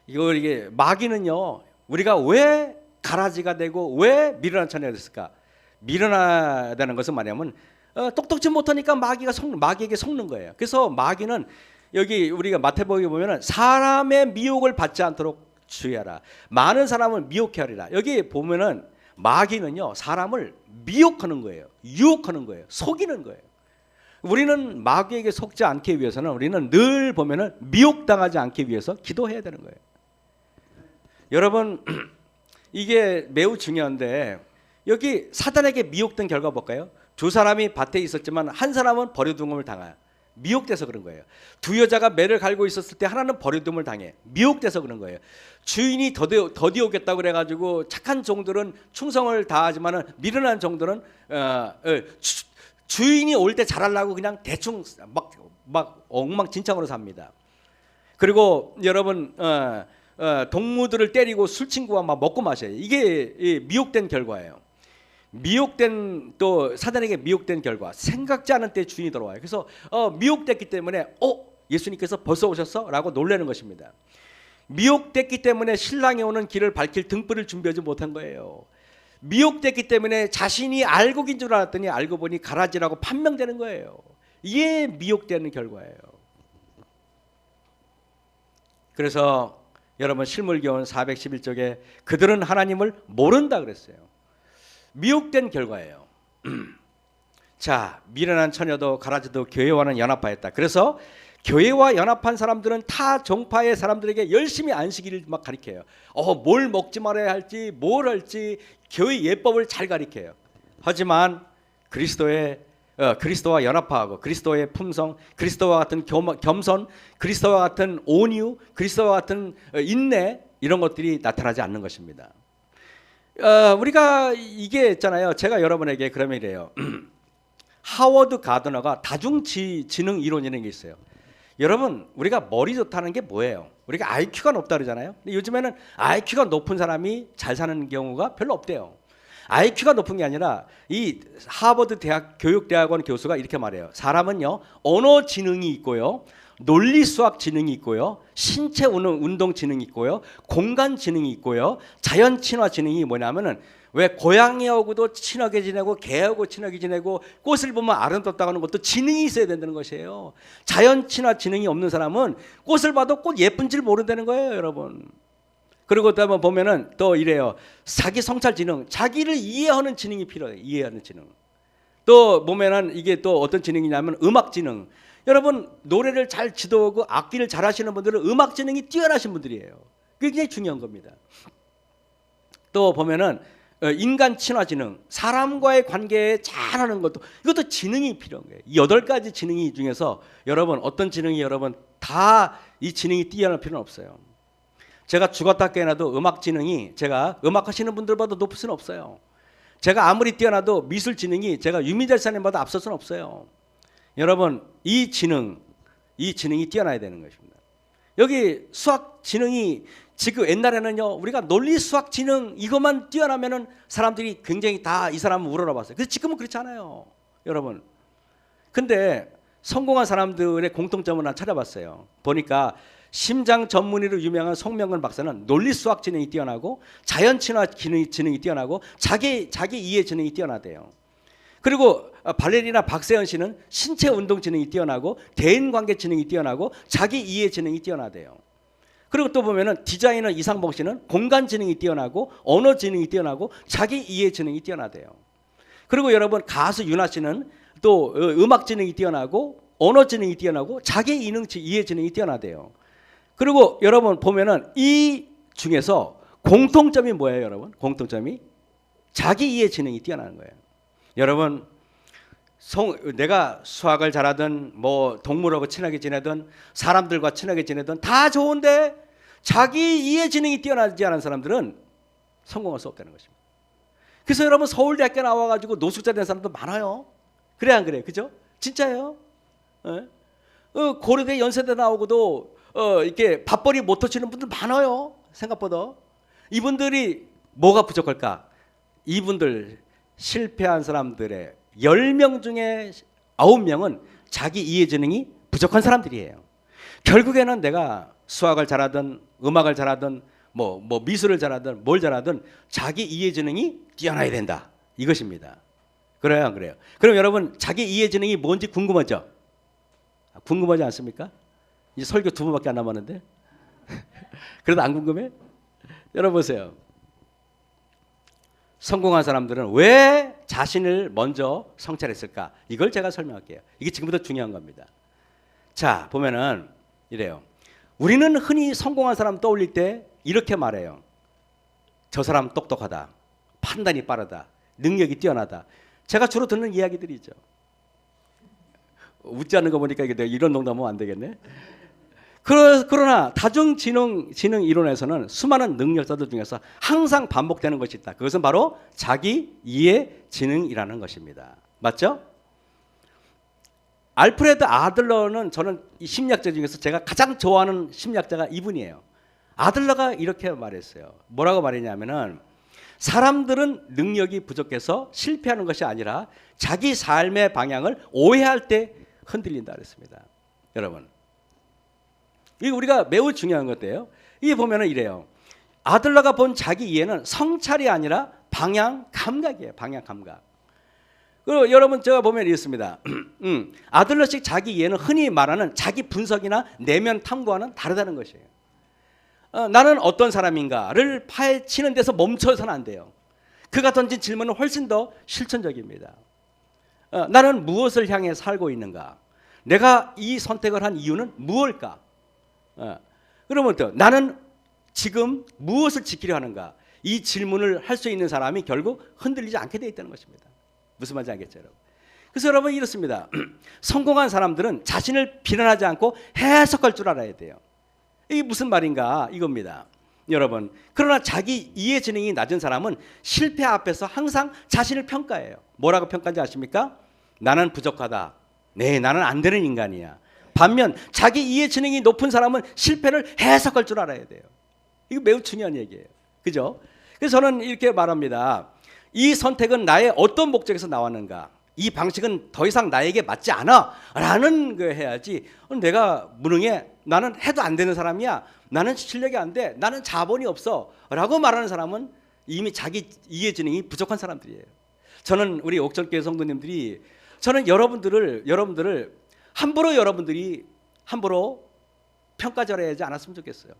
이게 마귀는요, 우리가 왜 가라지가 되고 왜 미련한 처녀가 됐을까? 미련하다는 것은 뭐냐면 똑똑지 못하니까 마귀에게 속는 거예요. 그래서 마귀는 여기 우리가 마태복음에 보면은 사람의 미혹을 받지 않도록 주의하라. 많은 사람을 미혹해 하리라. 여기 보면은 마귀는요 사람을 미혹하는 거예요. 유혹하는 거예요. 속이는 거예요. 우리는 마귀에게 속지 않기 위해서는 우리는 늘 보면은 미혹당하지 않기 위해서 기도해야 되는 거예요. 여러분 이게 매우 중요한데 여기 사단에게 미혹된 결과 볼까요? 두 사람이 밭에 있었지만 한 사람은 버려둠을 당해요. 미혹돼서 그런 거예요. 두 여자가 매를 갈고 있었을 때 하나는 버려둠을 당해. 미혹돼서 그런 거예요. 주인이 더디 오겠다고 그래가지고 착한 종들은 충성을 다하지만은 미련한 종들은 주인이 올 때 잘하려고 그냥 대충 막 엉망진창으로 삽니다. 그리고 여러분 동무들을 때리고 술 친구와 막 먹고 마셔요. 이게 미혹된 결과예요. 미혹된 또 사단에게 미혹된 결과 생각지 않은 때 주인이 들어와요. 그래서 미혹됐기 때문에 예수님께서 벌써 오셨어? 라고 놀라는 것입니다. 미혹됐기 때문에 신랑이 오는 길을 밝힐 등불을 준비하지 못한 거예요. 미혹됐기 때문에 자신이 알곡인 줄 알았더니 알고 보니 가라지라고 판명되는 거예요. 이게 미혹되는 결과예요. 그래서 여러분 실물교훈 411쪽에 그들은 하나님을 모른다 그랬어요. 미혹된 결과예요. 자, 미련한 처녀도 가라지도 교회와는 연합하였다. 그래서 교회와 연합한 사람들은 타 종파의 사람들에게 열심히 안식일을 막 가르쳐요. 뭘 먹지 말아야 할지 뭘 할지 교회 예법을 잘 가르쳐요. 하지만 그리스도와 연합하고 그리스도의 품성, 그리스도와 같은 겸손, 그리스도와 같은 온유, 그리스도와 같은 인내 이런 것들이 나타나지 않는 것입니다. 우리가 이게 있잖아요. 제가 여러분에게 그러면 이래요. 하워드 가드너가 다중지능 이론이라는 게 있어요. 여러분 우리가 머리 좋다는 게 뭐예요? 우리가 IQ가 높다 그러잖아요. 근데 요즘에는 IQ가 높은 사람이 잘 사는 경우가 별로 없대요. IQ가 높은 게 아니라 이 하버드 교육대학원 교수가 이렇게 말해요. 사람은요 언어 지능이 있고요 논리 수학 지능이 있고요. 신체 운동 지능이 있고요. 공간 지능이 있고요. 자연 친화 지능이 뭐냐면은 왜 고양이하고도 친하게 지내고 개하고 친하게 지내고 꽃을 보면 아름답다고 하는 것도 지능이 있어야 된다는 것이에요. 자연 친화 지능이 없는 사람은 꽃을 봐도 꽃 예쁜지를 모른다는 거예요, 여러분. 그리고 또 한번 보면은 또 이래요. 자기 성찰 지능, 자기를 이해하는 지능이 필요해요. 이해하는 지능. 또 보면은 이게 또 어떤 지능이냐면 음악 지능. 여러분 노래를 잘 지도하고 악기를 잘 하시는 분들은 음악 지능이 뛰어나신 분들이에요. 그게 굉장히 중요한 겁니다. 또 보면은 인간 친화 지능, 사람과의 관계에 잘하는 것도 이것도 지능이 필요한 거예요. 이 8가지 지능이 중에서 여러분 어떤 지능이 여러분 다 이 지능이 뛰어날 필요는 없어요. 제가 죽었다 깨어나도 음악 지능이 제가 음악 하시는 분들보다 높을 수는 없어요. 제가 아무리 뛰어나도 미술 지능이 제가 유민재 사님보다 앞설 수는 없어요. 여러분 이 지능이 뛰어나야 되는 것입니다. 여기 수학 지능이 지금 옛날에는요 우리가 논리 수학 지능 이것만 뛰어나면은 사람들이 굉장히 다 이 사람은 우러러봤어요. 그래서 지금은 그렇지 않아요, 여러분. 근데 성공한 사람들의 공통점을 하나 찾아봤어요. 보니까 심장 전문의로 유명한 송명근 박사는 논리 수학 지능이 뛰어나고 자연 친화 지능이 뛰어나고 자기 이해 지능이 뛰어나대요. 그리고 발레리나 박세현 씨는 신체 운동 지능이 뛰어나고 대인 관계 지능이 뛰어나고 자기 이해 지능이 뛰어나대요. 그리고 또 보면은 디자이너 이상봉 씨는 공간 지능이 뛰어나고 언어 지능이 뛰어나고 자기 이해 지능이 뛰어나대요. 그리고 여러분 가수 윤아 씨는 또 음악 지능이 뛰어나고 언어 지능이 뛰어나고 자기 이해 지능이 뛰어나대요. 그리고 여러분 보면은 이 중에서 공통점이 뭐예요, 여러분? 공통점이 자기 이해 지능이 뛰어나는 거예요. 여러분 내가 수학을 잘하든 뭐 동물하고 친하게 지내든 사람들과 친하게 지내든 다 좋은데 자기 이해 지능이 뛰어나지 않은 사람들은 성공할 수 없다는 것입니다. 그래서 여러분 서울대학교 나와가지고 노숙자 된 사람도 많아요. 그래 안 그래? 그죠? 진짜예요. 고려대 연세대 나오고도 이렇게 밥벌이 못 하시는 분들 많아요. 생각보다. 이분들이 뭐가 부족할까? 이분들 실패한 사람들의 10명 중에 9명은 자기 이해 지능이 부족한 사람들이에요. 결국에는 내가 수학을 잘하든 음악을 잘하든 뭐 미술을 잘하든 뭘 잘하든 자기 이해 지능이 뛰어나야 된다. 이것입니다. 그래요, 안 그래요? 그럼 여러분 자기 이해 지능이 뭔지 궁금하죠? 궁금하지 않습니까? 이제 설교 2번밖에 안 남았는데 그래도 안 궁금해? 여러분 보세요. 성공한 사람들은 왜 자신을 먼저 성찰했을까? 이걸 제가 설명할게요. 이게 지금부터 중요한 겁니다. 자, 보면은 이래요. 우리는 흔히 성공한 사람 떠올릴 때 이렇게 말해요. 저 사람 똑똑하다. 판단이 빠르다. 능력이 뛰어나다. 제가 주로 듣는 이야기들이죠. 웃지 않는 거 보니까 이게 내가 이런 농담하면 안 되겠네. 그러나 다중지능 이론에서는 수많은 능력자들 중에서 항상 반복되는 것이 있다. 그것은 바로 자기 이해 지능이라는 것입니다. 맞죠? 알프레드 아들러는 저는 이 심리학자 중에서 제가 가장 좋아하는 심리학자가 이분이에요. 아들러가 이렇게 말했어요. 뭐라고 말했냐면은 사람들은 능력이 부족해서 실패하는 것이 아니라 자기 삶의 방향을 오해할 때 흔들린다 그랬습니다. 여러분. 이게 우리가 매우 중요한 것이에요. 이게 보면은 이래요. 아들러가 본 자기 이해는 성찰이 아니라 방향 감각이에요. 방향 감각. 그리고 여러분 제가 보면 이렇습니다. 아들러식 자기 이해는 흔히 말하는 자기 분석이나 내면 탐구와는 다르다는 것이에요. 나는 어떤 사람인가를 파헤치는 데서 멈춰서는 안 돼요. 그가 던진 질문은 훨씬 더 실천적입니다. 나는 무엇을 향해 살고 있는가? 내가 이 선택을 한 이유는 무엇일까? 그러면 또 나는 지금 무엇을 지키려 하는가? 이 질문을 할 수 있는 사람이 결국 흔들리지 않게 되어 있다는 것입니다. 무슨 말인지 알겠죠, 여러분? 그래서 여러분 이렇습니다. 성공한 사람들은 자신을 비난하지 않고 해석할 줄 알아야 돼요. 이게 무슨 말인가 이겁니다. 여러분, 그러나 자기 이해 지능이 낮은 사람은 실패 앞에서 항상 자신을 평가해요. 뭐라고 평가하는지 아십니까? 나는 부족하다. 네, 나는 안 되는 인간이야. 반면 자기 이해 지능이 높은 사람은 실패를 해석할 줄 알아야 돼요. 이거 매우 중요한 얘기예요. 그죠? 그래서 저는 이렇게 말합니다. 이 선택은 나의 어떤 목적에서 나왔는가? 이 방식은 더 이상 나에게 맞지 않아 라는 거 해야지. 내가 무능해, 나는 해도 안 되는 사람이야, 나는 실력이 안 돼, 나는 자본이 없어 라고 말하는 사람은 이미 자기 이해 지능이 부족한 사람들이에요. 저는 우리 옥천교회 성도님들이, 저는 여러분들을 함부로 평가절하지 않았으면 좋겠어요.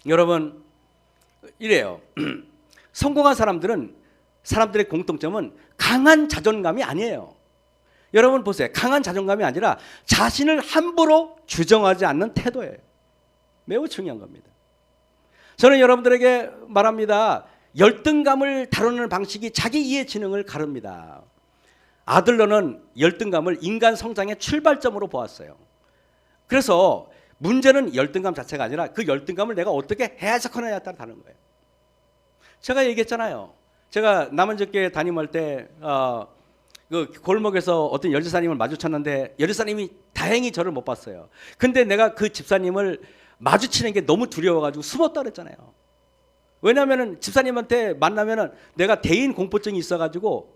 여러분, 이래요. 성공한 사람들의 공통점은 강한 자존감이 아니에요. 여러분 보세요. 강한 자존감이 아니라 자신을 함부로 규정하지 않는 태도예요. 매우 중요한 겁니다. 저는 여러분들에게 말합니다. 열등감을 다루는 방식이 자기 이해 지능을 가릅니다. 아들러는 열등감을 인간 성장의 출발점으로 보았어요. 그래서 문제는 열등감 자체가 아니라 그 열등감을 내가 어떻게 해석하느냐에 따라 다른 거예요. 제가 얘기했잖아요. 제가 남원저교회 담임할 때 그 골목에서 어떤 여지사님을 마주쳤는데 여지사님이 다행히 저를 못 봤어요. 근데 내가 그 집사님을 마주치는 게 너무 두려워가지고 숨었다 그랬잖아요. 왜냐하면 집사님한테 만나면은 내가 대인 공포증이 있어가지고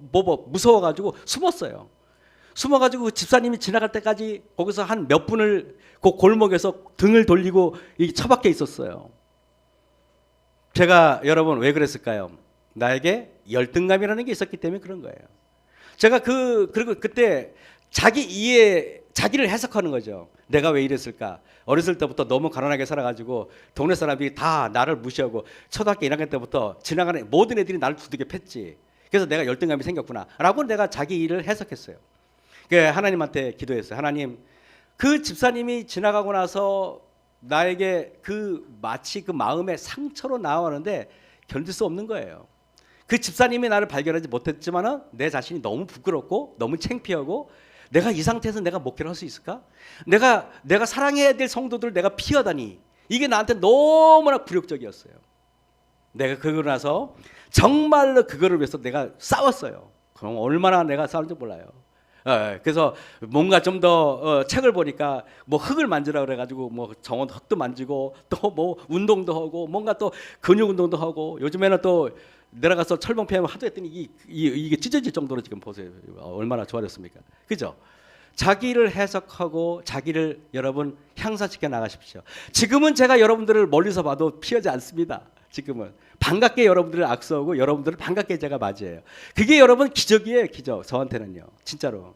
무서워가지고 숨었어요. 숨어가지고 그 집사님이 지나갈 때까지 거기서 한 몇 분을 그 골목에서 등을 돌리고 처박혀 있었어요. 제가 여러분 왜 그랬을까요? 나에게 열등감이라는 게 있었기 때문에 그런 거예요. 제가 그리고 그때 자기를 해석하는 거죠. 내가 왜 이랬을까? 어렸을 때부터 너무 가난하게 살아가지고 동네 사람들이 다 나를 무시하고 초등학교 1학년 때부터 지나가는 모든 애들이 나를 두들겨 팼지. 그래서 내가 열등감이 생겼구나 라고 내가 자기 일을 해석했어요. 하나님한테 기도했어요. 하나님, 그 집사님이 지나가고 나서 나에게 마치 그 마음의 상처로 나오는데 견딜 수 없는 거예요. 그 집사님이 나를 발견하지 못했지만은 내 자신이 너무 부끄럽고 너무 창피하고, 내가 이 상태에서 내가 목회를 할 수 있을까? 내가 사랑해야 될 성도들을 내가 피하다니, 이게 나한테 너무나 굴욕적이었어요. 내가 그러고 나서 정말로 그거를 위해서 내가 싸웠어요. 그럼 얼마나 내가 싸운지 몰라요. 그래서 뭔가 좀 더 책을 보니까 뭐 흙을 만지라 그래가지고 뭐 정원 흙도 만지고 또 뭐 운동도 하고 뭔가 또 근육 운동도 하고, 요즘에는 또 내려가서 철봉 피하면 하도 했더니 이게 찢어질 정도로 지금 보세요. 얼마나 좋아졌습니까? 그죠? 자기를 해석하고 자기를 여러분 향상시켜 나가십시오. 지금은 제가 여러분들을 멀리서 봐도 피하지 않습니다. 지금은 반갑게 여러분들을 악수하고 여러분들을 반갑게 제가 맞이해요. 그게 여러분 기적이에요. 기적. 저한테는요. 진짜로.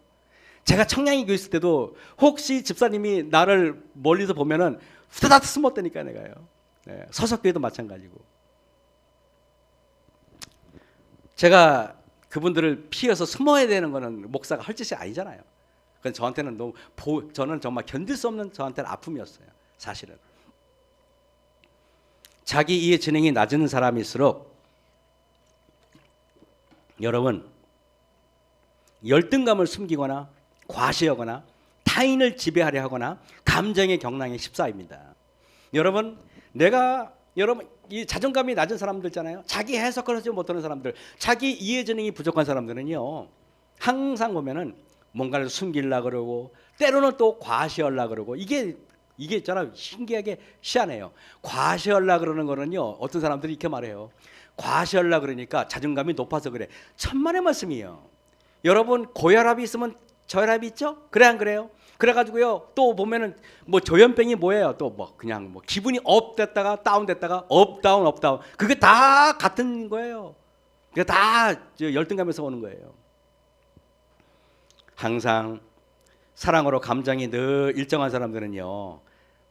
제가 청량이 교회 있을 때도 혹시 집사님이 나를 멀리서 보면은 후다닥 숨었다니까 내가요. 네, 서석교회도 마찬가지고. 제가 그분들을 피해서 숨어야 되는 거는 목사가 할 짓이 아니잖아요. 그건 저한테는 저는 정말 견딜 수 없는 저한테는 아픔이었어요. 사실은. 자기 이해 지능이 낮은 사람일수록 여러분 열등감을 숨기거나 과시하거나 타인을 지배하려 하거나 감정의 경랑에 휩싸입니다. 여러분 이 자존감이 낮은 사람들 있잖아요. 자기 해석을 하지 못하는 사람들, 자기 이해 지능이 부족한 사람들은요, 항상 보면은 뭔가를 숨기려고 그러고 때로는 또 과시하려고 그러고, 이게 있잖아요. 신기하게 희한해요. 과시하려고 그러는 거는요, 어떤 사람들이 이렇게 말해요. 과시하려고 그러니까 자존감이 높아서 그래. 천만의 말씀이에요. 여러분 고혈압이 있으면 저혈압이 있죠? 그래 안 그래요? 그래가지고요, 또 보면은 뭐 조현병이 뭐예요? 또 뭐 그냥 뭐 기분이 업 됐다가 다운 됐다가 업 다운 업 다운, 그게 다 같은 거예요. 그게 다 열등감에서 오는 거예요. 항상 사랑으로 감정이 늘 일정한 사람들은요,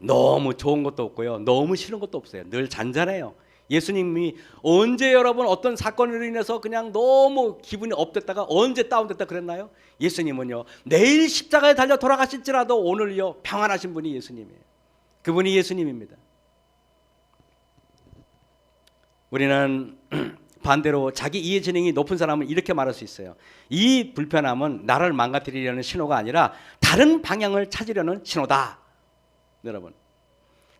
너무 좋은 것도 없고요, 너무 싫은 것도 없어요. 늘 잔잔해요. 예수님이 언제 여러분 어떤 사건으로 인해서 그냥 너무 기분이 업됐다가 언제 다운됐다 그랬나요? 예수님은요, 내일 십자가에 달려 돌아가실지라도 오늘요 평안하신 분이 예수님이에요. 그분이 예수님입니다. 우리는 반대로 자기 이해 지능이 높은 사람은 이렇게 말할 수 있어요. 이 불편함은 나를 망가뜨리려는 신호가 아니라 다른 방향을 찾으려는 신호다. 여러분,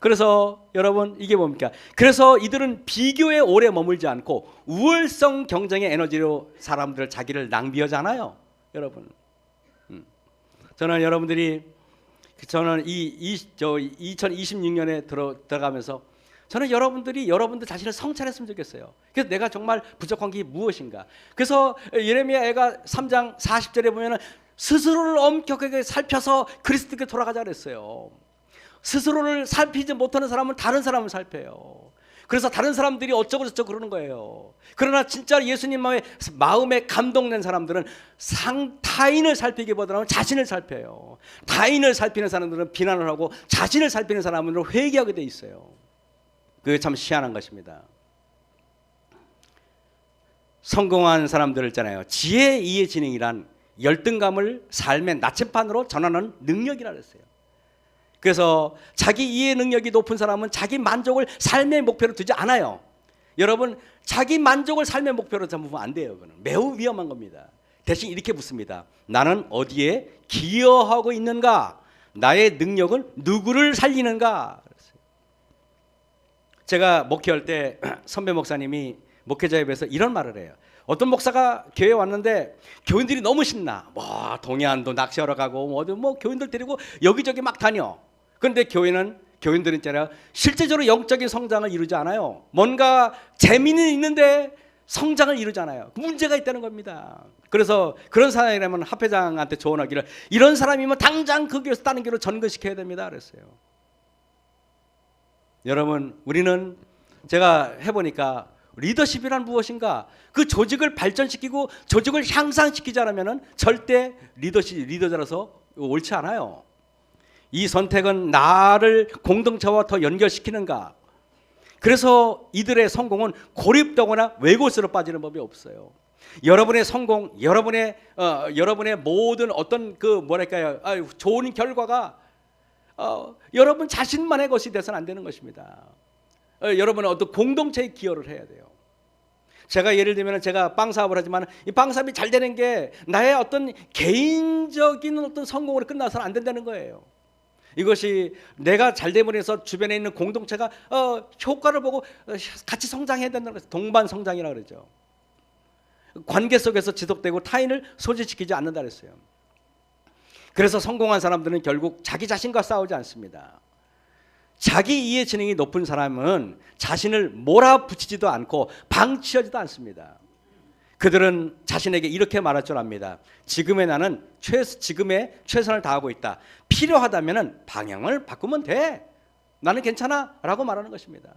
그래서 여러분 이게 뭡니까? 그래서 이들은 비교에 오래 머물지 않고 우월성 경쟁의 에너지로 자기를 낭비하지 않아요. 여러분, 저는 여러분들이 저는 2026년에 들어가면서 저는 여러분들 자신을 성찰했으면 좋겠어요. 그래서 내가 정말 부족한 게 무엇인가. 그래서 예레미야가 3장 40절에 보면은 스스로를 엄격하게 살펴서 그리스도께 돌아가자 그랬어요. 스스로를 살피지 못하는 사람은 다른 사람을 살펴요. 그래서 다른 사람들이 어쩌고 저쩌고 그러는 거예요. 그러나 진짜 예수님 마음에 감동된 사람들은 타인을 살피기보다는 자신을 살펴요. 타인을 살피는 사람들은 비난을 하고 자신을 살피는 사람들은 회개하게 돼 있어요. 그게 참 희한한 것입니다. 성공한 사람들 있잖아요. 지혜, 이해, 지능이란 열등감을 삶의 나침반으로 전하는 능력이라 그랬어요. 그래서 자기 이해 능력이 높은 사람은 자기 만족을 삶의 목표로 두지 않아요. 여러분, 자기 만족을 삶의 목표로 잡으면 안 돼요. 그건 매우 위험한 겁니다. 대신 이렇게 묻습니다. 나는 어디에 기여하고 있는가? 나의 능력은 누구를 살리는가? 제가 목회할 때 선배 목사님이 목회자에 비해서 이런 말을 해요. 어떤 목사가 교회에 왔는데 교인들이 너무 신나. 뭐 동해안도 낚시하러 가고 뭐 교인들 데리고 여기저기 막 다녀. 그런데 교인들은 있잖아요. 실제적으로 영적인 성장을 이루지 않아요. 뭔가 재미는 있는데 성장을 이루지 않아요. 문제가 있다는 겁니다. 그래서 그런 사람이라면 합회장한테 조언하기를 이런 사람이면 당장 그 교회에서 다른 교회로 전거시켜야 됩니다. 그랬어요. 여러분, 우리는 제가 해보니까 리더십이란 무엇인가? 그 조직을 발전시키고 조직을 향상시키지 않으면 절대 리더자라서 옳지 않아요. 이 선택은 나를 공동체와 더 연결시키는가? 그래서 이들의 성공은 고립되거나 왜곡으로 빠지는 법이 없어요. 여러분의 성공, 여러분의 모든 어떤 좋은 결과가 여러분 자신만의 것이 돼서는 안 되는 것입니다. 여러분은 어떤 공동체에 기여를 해야 돼요. 제가 예를 들면 제가 빵 사업을 하지만 이 빵 사업이 잘 되는 게 나의 어떤 개인적인 어떤 성공으로 끝나서는 안 된다는 거예요. 이것이 내가 잘 됨으로 해서 주변에 있는 공동체가 효과를 보고 같이 성장해야 된다는 것을 동반 성장이라고 그러죠. 관계 속에서 지속되고 타인을 소진시키지 않는다 그랬어요. 그래서 성공한 사람들은 결국 자기 자신과 싸우지 않습니다. 자기 이해 지능이 높은 사람은 자신을 몰아붙이지도 않고 방치하지도 않습니다. 그들은 자신에게 이렇게 말할 줄 압니다. 지금의 나는 지금의 최선을 다하고 있다. 필요하다면 방향을 바꾸면 돼. 나는 괜찮아 라고 말하는 것입니다.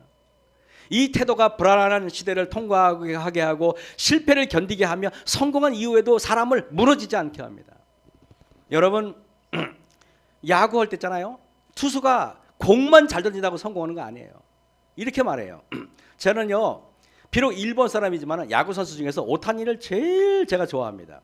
이 태도가 불안한 시대를 통과하게 하고 실패를 견디게 하며 성공한 이후에도 사람을 무너지지 않게 합니다. 여러분, 야구할 때 있잖아요. 투수가 공만 잘 던진다고 성공하는 거 아니에요. 이렇게 말해요. 저는요, 비록 일본 사람이지만 야구 선수 중에서 오타니를 제일 제가 좋아합니다.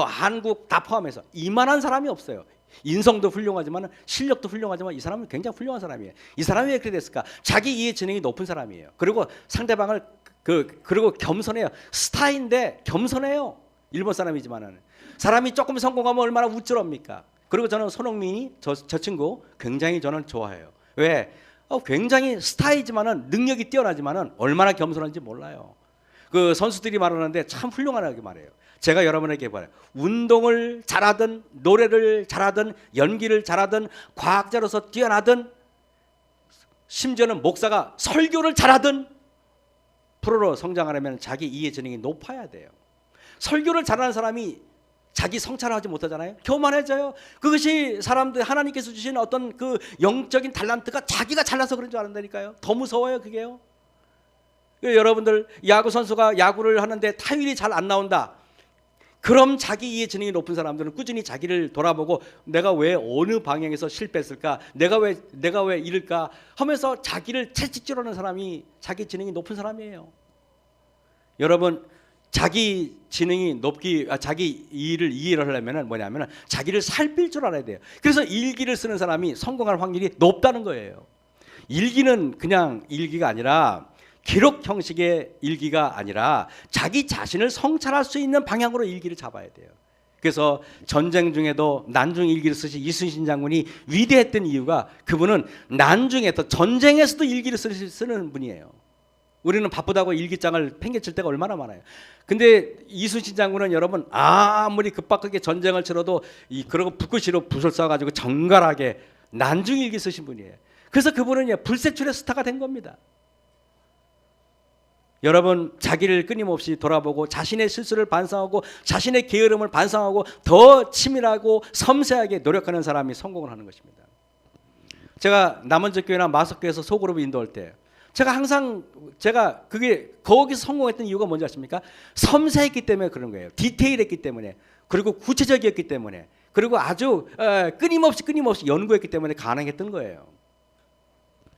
한국 다 포함해서 이만한 사람이 없어요. 인성도 훌륭하지만 실력도 훌륭하지만 이 사람은 굉장히 훌륭한 사람이에요. 이 사람이 왜 그렇게 됐을까? 자기 이해 지능이 높은 사람이에요. 그리고 상대방을 그리고 겸손해요. 스타인데 겸손해요. 일본 사람이지만은 사람이 조금 성공하면 얼마나 우쭐합니까? 그리고 저는 손흥민이 저 친구 굉장히 저는 좋아해요. 왜? 굉장히 스타이지만은 능력이 뛰어나지만은 얼마나 겸손한지 몰라요. 그 선수들이 말하는데 참 훌륭하게 말해요. 제가 여러분에게 말해요. 운동을 잘하든 노래를 잘하든 연기를 잘하든 과학자로서 뛰어나든 심지어는 목사가 설교를 잘하든 프로로 성장하려면 자기 이해 지능이 높아야 돼요. 설교를 잘하는 사람이 자기 성찰하지 못하잖아요. 교만해져요. 그것이 사람들 하나님께서 주신 어떤 그 영적인 달란트가 자기가 잘나서 그런 줄 아는다니까요. 더 무서워요, 그게요. 여러분들 야구 선수가 야구를 하는데 타율이 잘 안 나온다. 그럼 자기 이해 지능이 높은 사람들은 꾸준히 자기를 돌아보고 내가 왜 어느 방향에서 실패했을까? 내가 왜 이럴까? 하면서 자기를 채찍질하는 사람이 자기 지능이 높은 사람이에요. 여러분, 자기 지능이 자기 일을 이해를 하려면 뭐냐면 자기를 살필 줄 알아야 돼요. 그래서 일기를 쓰는 사람이 성공할 확률이 높다는 거예요. 일기는 그냥 일기가 아니라 기록 형식의 일기가 아니라 자기 자신을 성찰할 수 있는 방향으로 일기를 잡아야 돼요. 그래서 전쟁 중에도 난중 일기를 쓰신 이순신 장군이 위대했던 이유가 그분은 난중에도 전쟁에서도 일기를 쓰는 분이에요. 우리는 바쁘다고 일기장을 팽개칠 때가 얼마나 많아요. 근데 이순신 장군은 여러분 아무리 급박하게 전쟁을 치러도 그러고 붓글씨로 붓을 써가지고 정갈하게 난중일기 쓰신 분이에요. 그래서 그분은 불세출의 스타가 된 겁니다. 여러분, 자기를 끊임없이 돌아보고 자신의 실수를 반성하고 자신의 게으름을 반성하고 더 치밀하고 섬세하게 노력하는 사람이 성공을 하는 것입니다. 제가 남원적교회나 마석교회에서 소그룹을 인도할 때 제가 항상 그게 거기서 성공했던 이유가 뭔지 아십니까? 섬세했기 때문에 그런 거예요. 디테일했기 때문에, 그리고 구체적이었기 때문에, 그리고 아주 끊임없이 연구했기 때문에 가능했던 거예요.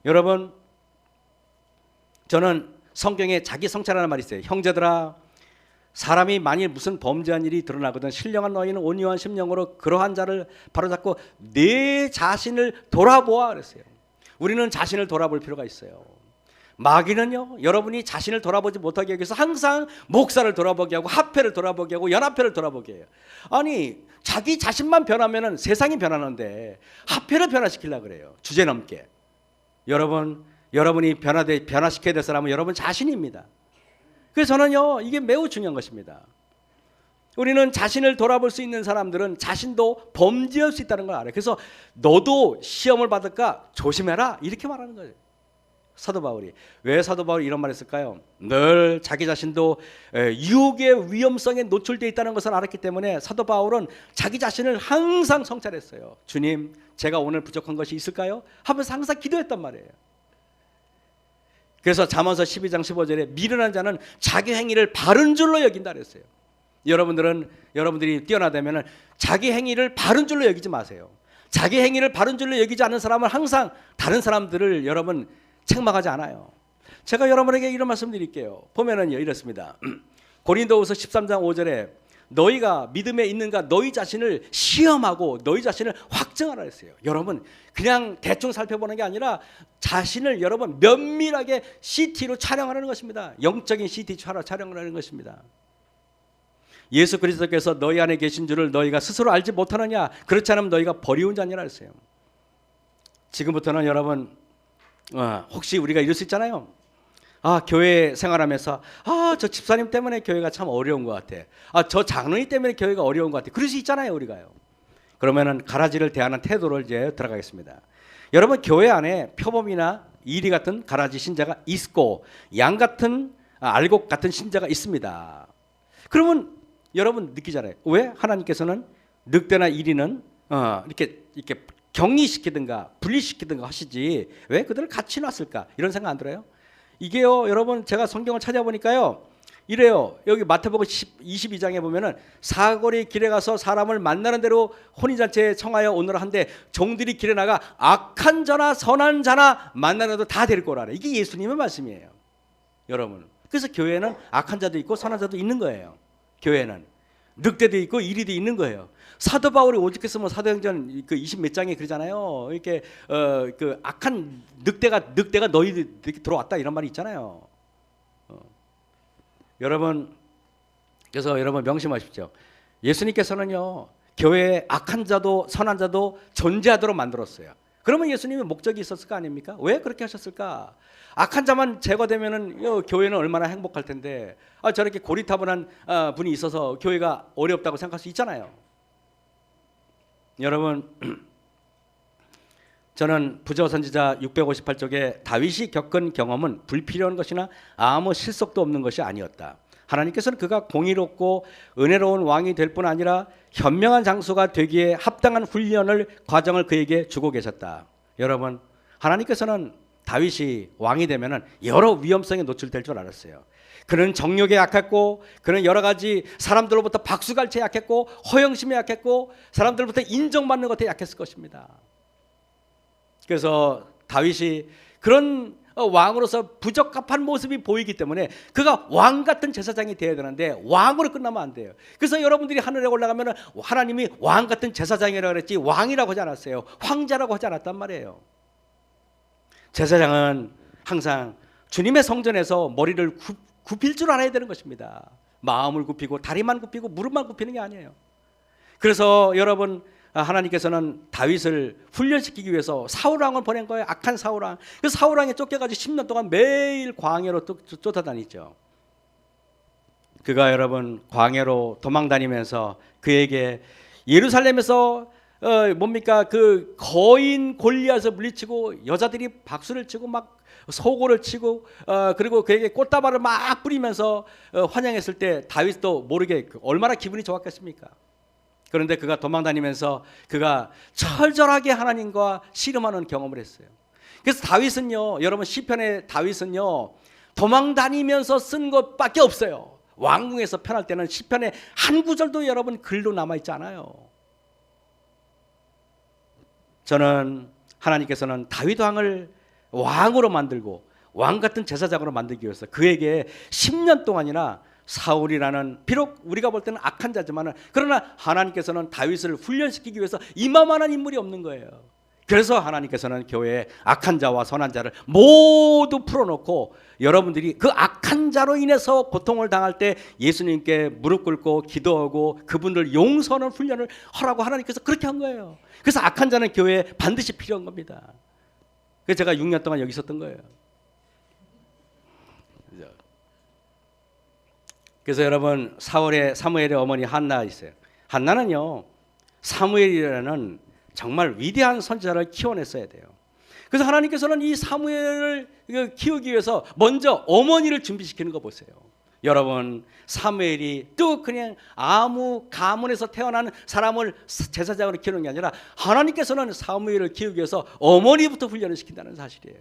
여러분, 저는 성경에 자기 성찰하는 말이 있어요. 형제들아, 사람이 만일 무슨 범죄한 일이 드러나거든 신령한 너희는 온유한 심령으로 그러한 자를 바로잡고 내 자신을 돌아보아 그랬어요. 우리는 자신을 돌아볼 필요가 있어요. 마귀는요, 여러분이 자신을 돌아보지 못하게 하기 위해서 항상 목사를 돌아보게 하고 합회를 돌아보게 하고 연합회를 돌아보게 해요. 아니, 자기 자신만 변하면 세상이 변하는데 합회를 변화시키려고 그래요. 주제넘게. 여러분이 변화시켜야 될 사람은 여러분 자신입니다. 그래서 저는요, 이게 매우 중요한 것입니다. 우리는 자신을 돌아볼 수 있는 사람들은 자신도 범죄할 수 있다는 걸 알아요. 그래서 너도 시험을 받을까 조심해라 이렇게 말하는 거예요. 사도 바울이. 왜 사도 바울이 이런 말을 했을까요? 늘 자기 자신도 유혹의 위험성에 노출되어 있다는 것을 알았기 때문에 사도 바울은 자기 자신을 항상 성찰했어요. 주님, 제가 오늘 부족한 것이 있을까요? 하면서 항상 기도했단 말이에요. 그래서 잠언서 12장 15절에 미련한 자는 자기 행위를 바른 줄로 여긴다 그랬어요. 여러분들이 뛰어나다면 자기 행위를 바른 줄로 여기지 마세요. 자기 행위를 바른 줄로 여기지 않는 사람은 항상 다른 사람들을 여러분 책망하지 않아요. 제가 여러분에게 이런 말씀 드릴게요. 보면은요, 이렇습니다. 고린도후서 13장 5절에 너희가 믿음에 있는가 너희 자신을 시험하고 너희 자신을 확증하라 했어요. 여러분, 그냥 대충 살펴보는 게 아니라 자신을 여러분 면밀하게 CT로 촬영하는 것입니다. 영적인 CT 촬영을 하는 것입니다. 예수 그리스도께서 너희 안에 계신 줄을 너희가 스스로 알지 못하느냐? 그렇지 않으면 너희가 버리운 자니라 했어요. 지금부터는 여러분, 혹시 우리가 이럴 수 있잖아요. 교회 생활하면서 저 집사님 때문에 교회가 참 어려운 것 같아. 저 장로님 때문에 교회가 어려운 것 같아. 그럴 수 있잖아요, 우리가요. 그러면은 가라지를 대하는 태도를 이제 들어가겠습니다. 여러분, 교회 안에 표범이나 이리 같은 가라지 신자가 있고 양 같은 알곡 같은 신자가 있습니다. 그러면 여러분 느끼잖아요. 왜 하나님께서는 늑대나 이리는 이렇게 격리시키든가 분리시키든가 하시지 왜 그들을 같이 놨을까? 이런 생각 안 들어요? 이게요, 여러분, 제가 성경을 찾아보니까요, 이래요. 여기 마태복음 22장에 보면은 사거리 길에 가서 사람을 만나는 대로 혼인잔치에 청하여 오너라 한데 종들이 길에 나가 악한 자나 선한 자나 만나는 대로 다 데리고 오라. 이게 예수님의 말씀이에요, 여러분. 그래서 교회는 악한 자도 있고 선한 자도 있는 거예요. 교회는 늑대도 있고 이리도 있는 거예요. 사도 바울이 오죽했으면 뭐 사도행전 그 20몇 장에 그러잖아요. 이렇게 그 악한 늑대가 너희들 들어왔다 이런 말이 있잖아요. 여러분, 그래서 여러분 명심하십시오. 예수님께서는요, 교회에 악한 자도 선한 자도 존재하도록 만들었어요. 그러면 예수님의 목적이 있었을 거 아닙니까? 왜 그렇게 하셨을까? 악한 자만 제거되면은 교회는 얼마나 행복할 텐데 저렇게 고리타분한 분이 있어서 교회가 어렵다고 생각할 수 있잖아요. 여러분, 저는 부조 선지자 658쪽에 다윗이 겪은 경험은 불필요한 것이나 아무 실속도 없는 것이 아니었다. 하나님께서는 그가 공의롭고 은혜로운 왕이 될 뿐 아니라 현명한 장수가 되기에 합당한 훈련을 과정을 그에게 주고 계셨다. 여러분, 하나님께서는 다윗이 왕이 되면은 여러 위험성에 노출될 줄 알았어요. 그는 정욕에 약했고, 그는 여러 가지 사람들로부터 박수갈채에 약했고, 허영심에 약했고, 사람들로부터 인정받는 것에 약했을 것입니다. 그래서 다윗이 그런 왕으로서 부적합한 모습이 보이기 때문에 그가 왕 같은 제사장이 되어야 되는데 왕으로 끝나면 안 돼요. 그래서 여러분들이 하늘에 올라가면 하나님이 왕 같은 제사장이라고 그랬지 왕이라고 하지 않았어요. 황자라고 하지 않았단 말이에요. 제사장은 항상 주님의 성전에서 머리를 굽힐 줄 알아야 되는 것입니다. 마음을 굽히고 다리만 굽히고 무릎만 굽히는 게 아니에요. 그래서 여러분, 하나님께서는 다윗을 훈련시키기 위해서 사울왕을 보낸 거예요. 악한 사울왕. 그 사울왕에 쫓겨가지고 10년 동안 매일 광야로 쫓아다니죠. 그가 여러분 광야로 도망다니면서 그에게 예루살렘에서 뭡니까 그 거인 골리앗을 물리치고 여자들이 박수를 치고 막 소고를 치고 그리고 그에게 꽃다발을 막 뿌리면서 환영했을 때 다윗도 모르게 얼마나 기분이 좋았겠습니까? 그런데 그가 도망다니면서 그가 철저하게 하나님과 씨름하는 경험을 했어요. 그래서 다윗은요, 여러분 시편의 다윗은요 도망다니면서 쓴 것밖에 없어요. 왕궁에서 편할 때는 시편의 한 구절도 여러분 글로 남아있지 않아요. 저는 하나님께서는 다윗 왕을 왕으로 만들고 왕 같은 제사장으로 만들기 위해서 그에게 10년 동안이나 사울이라는 비록 우리가 볼 때는 악한 자지만 그러나 하나님께서는 다윗을 훈련시키기 위해서 이만한 인물이 없는 거예요. 그래서 하나님께서는 교회에 악한 자와 선한 자를 모두 풀어놓고 여러분들이 그 악한 자로 인해서 고통을 당할 때 예수님께 무릎 꿇고 기도하고 그분들 용서하는 훈련을 하라고 하나님께서 그렇게 한 거예요. 그래서 악한 자는 교회에 반드시 필요한 겁니다. 그래서 제가 6년 동안 여기 있었던 거예요. 그래서 여러분 사무엘의 어머니 한나 있어요. 한나는요 사무엘이라는 정말 위대한 선지자를 키워냈어야 돼요. 그래서 하나님께서는 이 사무엘을 키우기 위해서 먼저 어머니를 준비시키는 거 보세요. 여러분 사무엘이 또 그냥 아무 가문에서 태어난 사람을 제사장으로 키우는 게 아니라 하나님께서는 사무엘을 키우기 위해서 어머니부터 훈련을 시킨다는 사실이에요.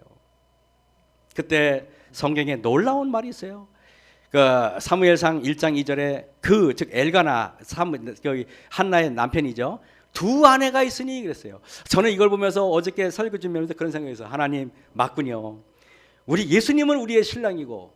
그때 성경에 놀라운 말이 있어요. 그 사무엘상 1장 2절에 즉 엘가나 한나의 남편이죠. 두 아내가 있으니 그랬어요. 저는 이걸 보면서 어저께 설교 준비하면서 그런 생각이 있어요. 하나님 맞군요. 우리 예수님은 우리의 신랑이고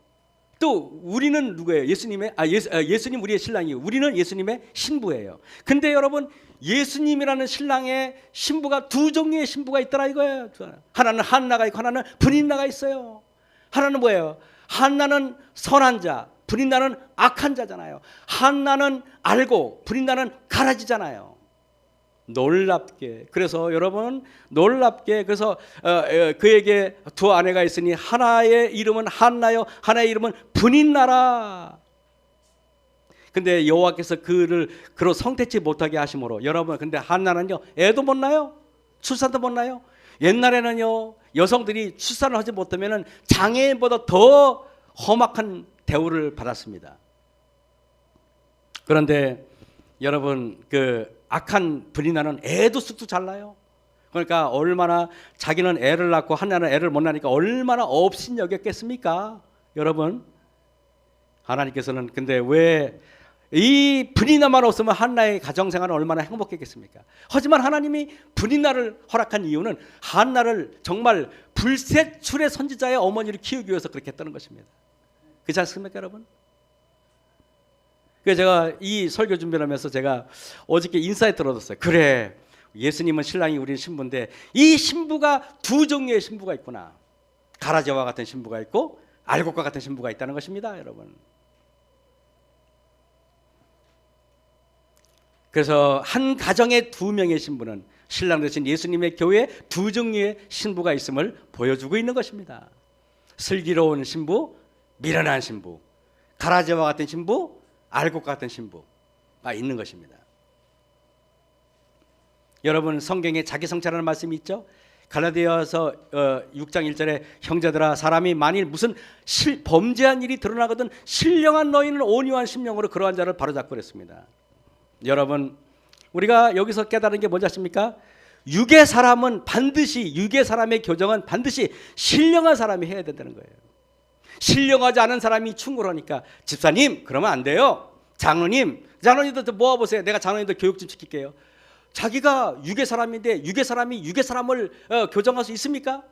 또 우리는 누구예요? 예수님 우리의 신랑이고 우리는 예수님의 신부예요. 근데 여러분 예수님이라는 신랑의 신부가 두 종류의 신부가 있더라 이거예요. 하나는 한나가 있고 하나는 브닌나가 있어요. 하나는 뭐예요? 한나는 선한 자, 브닌나는 악한 자잖아요. 한나는 알고 브닌나는 가라지잖아요. 놀랍게 그래서 여러분 놀랍게 그래서 그에게 두 아내가 있으니 하나의 이름은 한나요 하나의 이름은 브닌나라. 근데 여호와께서 그를 그로 성택지 못하게 하심으로 여러분 근데 한나는요 애도 못 낳아요. 출산도 못 낳아요. 옛날에는요 여성들이 출산을 하지 못하면 장애인보다 더 험악한 대우를 받았습니다. 그런데 여러분 그 악한 브니나는 애도 쑥쑥 잘 낳아요. 그러니까 얼마나 자기는 애를 낳고 한나는 애를 못 낳으니까 얼마나 업신여겼겠습니까? 여러분 하나님께서는 근데 왜 이 브니나만 없으면 한나의 가정생활은 얼마나 행복했겠습니까? 하지만 하나님이 브니나를 허락한 이유는 한나를 정말 불세출의 선지자의 어머니를 키우기 위해서 그렇게 했다는 것입니다. 그렇지 않습니까 여러분? 그래서 제가 이 설교 준비를 하면서 제가 어저께 인사이트를 얻었어요. 그래 예수님은 신랑이 우리는 신부인데 이 신부가 두 종류의 신부가 있구나. 가라지와 같은 신부가 있고 알곡과 같은 신부가 있다는 것입니다 여러분. 그래서 한 가정에 두 명의 신부는 신랑 대신 예수님의 교회에 두 종류의 신부가 있음을 보여주고 있는 것입니다. 슬기로운 신부, 미련한 신부, 가라지와 같은 신부, 알곡과 같은 신부가 있는 것입니다. 여러분 성경에 자기 성찰하는 말씀이 있죠. 갈라디아서 6장 1절에 형제들아 사람이 만일 무슨 범죄한 일이 드러나거든 신령한 너희는 온유한 심령으로 그러한 자를 바로잡고 그랬습니다. 여러분 우리가 여기서 깨달은 게 뭔지 아십니까? 육의 사람은 반드시 육의 사람의 교정은 반드시 신령한 사람이 해야 된다는 거예요. 신령하지 않은 사람이 충고하니까 집사님 그러면 안 돼요. 장로님들 모아보세요. 내가 장로님들 교육 좀 시킬게요. 자기가 육의 사람인데 육의 사람이 육의 사람을 교정할 수 있습니까?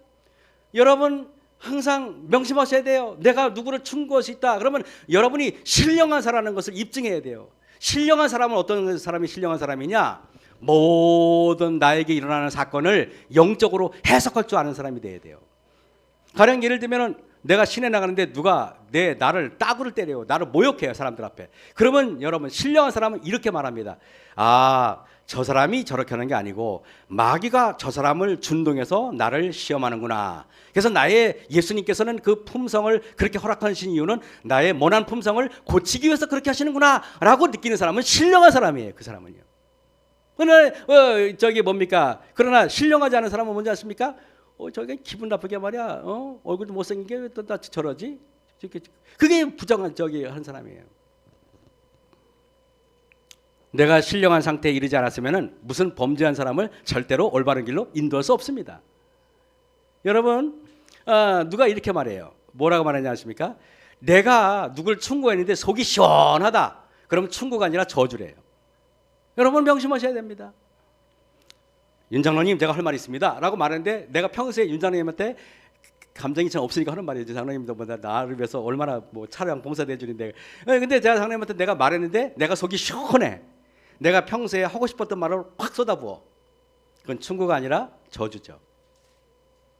여러분 항상 명심하셔야 돼요. 내가 누구를 충고할 수 있다 그러면 여러분이 신령한 사람이라는 것을 입증해야 돼요. 신령한 사람은 어떤 사람이 신령한 사람이냐? 모든 나에게 일어나는 사건을 영적으로 해석할 줄 아는 사람이 돼야 돼요. 가령 예를 들면 내가 시내 나가는데 누가 나를 따구를 때려요. 나를 모욕해요 사람들 앞에. 그러면 여러분 신령한 사람은 이렇게 말합니다. 아, 저 사람이 저렇게 하는 게 아니고 마귀가 저 사람을 준동해서 나를 시험하는구나. 그래서 나의 예수님께서는 그 품성을 그렇게 허락하신 이유는 나의 모난 품성을 고치기 위해서 그렇게 하시는구나 라고 느끼는 사람은 신령한 사람이에요. 그 사람은요. 그러나 저기 뭡니까? 그러나 신령하지 않은 사람은 뭔지 아십니까? 저게 기분 나쁘게 말이야. 얼굴도 못생긴 게 왜 또 다 저러지? 그게 부정한 저기 한 사람이에요. 내가 신령한 상태에 이르지 않았으면은 무슨 범죄한 사람을 절대로 올바른 길로 인도할 수 없습니다. 여러분, 누가 이렇게 말해요. 뭐라고 말하냐 아십니까? 내가 누굴 충고했는데 속이 시원하다. 그럼 충고가 아니라 저주래요. 여러분 명심하셔야 됩니다. 윤 장로님 제가 할 말이 있습니다 라고 말했는데 내가 평소에 윤 장로님한테 감정이 전 없으니까 하는 말이죠. 장로님도 나를 위해서 얼마나 뭐 차량 봉사대 주는데 근데 제가 장로님한테 내가 말했는데 내가 속이 시원해. 내가 평소에 하고 싶었던 말을 확 쏟아부어. 그건 충고가 아니라 저주죠.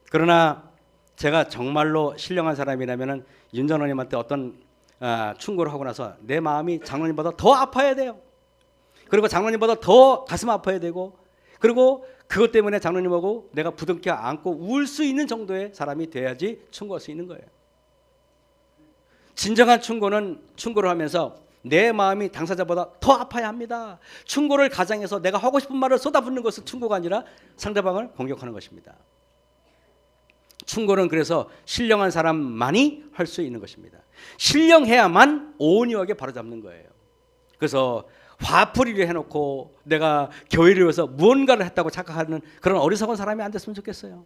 그러나 제가 정말로 신령한 사람이라면 윤 장로님한테 어떤 충고를 하고 나서 내 마음이 장로님보다 더 아파야 돼요. 그리고 장로님보다 더 가슴 아파야 되고 그리고 그것 때문에 장로님하고 내가 부둥켜 안고 울 수 있는 정도의 사람이 돼야지 충고할 수 있는 거예요. 진정한 충고는 충고를 하면서 내 마음이 당사자보다 더 아파야 합니다. 충고를 가장해서 내가 하고 싶은 말을 쏟아붓는 것은 충고가 아니라 상대방을 공격하는 것입니다. 충고는 그래서 신령한 사람만이 할 수 있는 것입니다. 신령해야만 온유하게 바로잡는 거예요. 그래서 화풀이를 해놓고 내가 교회를 위해서 무언가를 했다고 착각하는 그런 어리석은 사람이 안 됐으면 좋겠어요.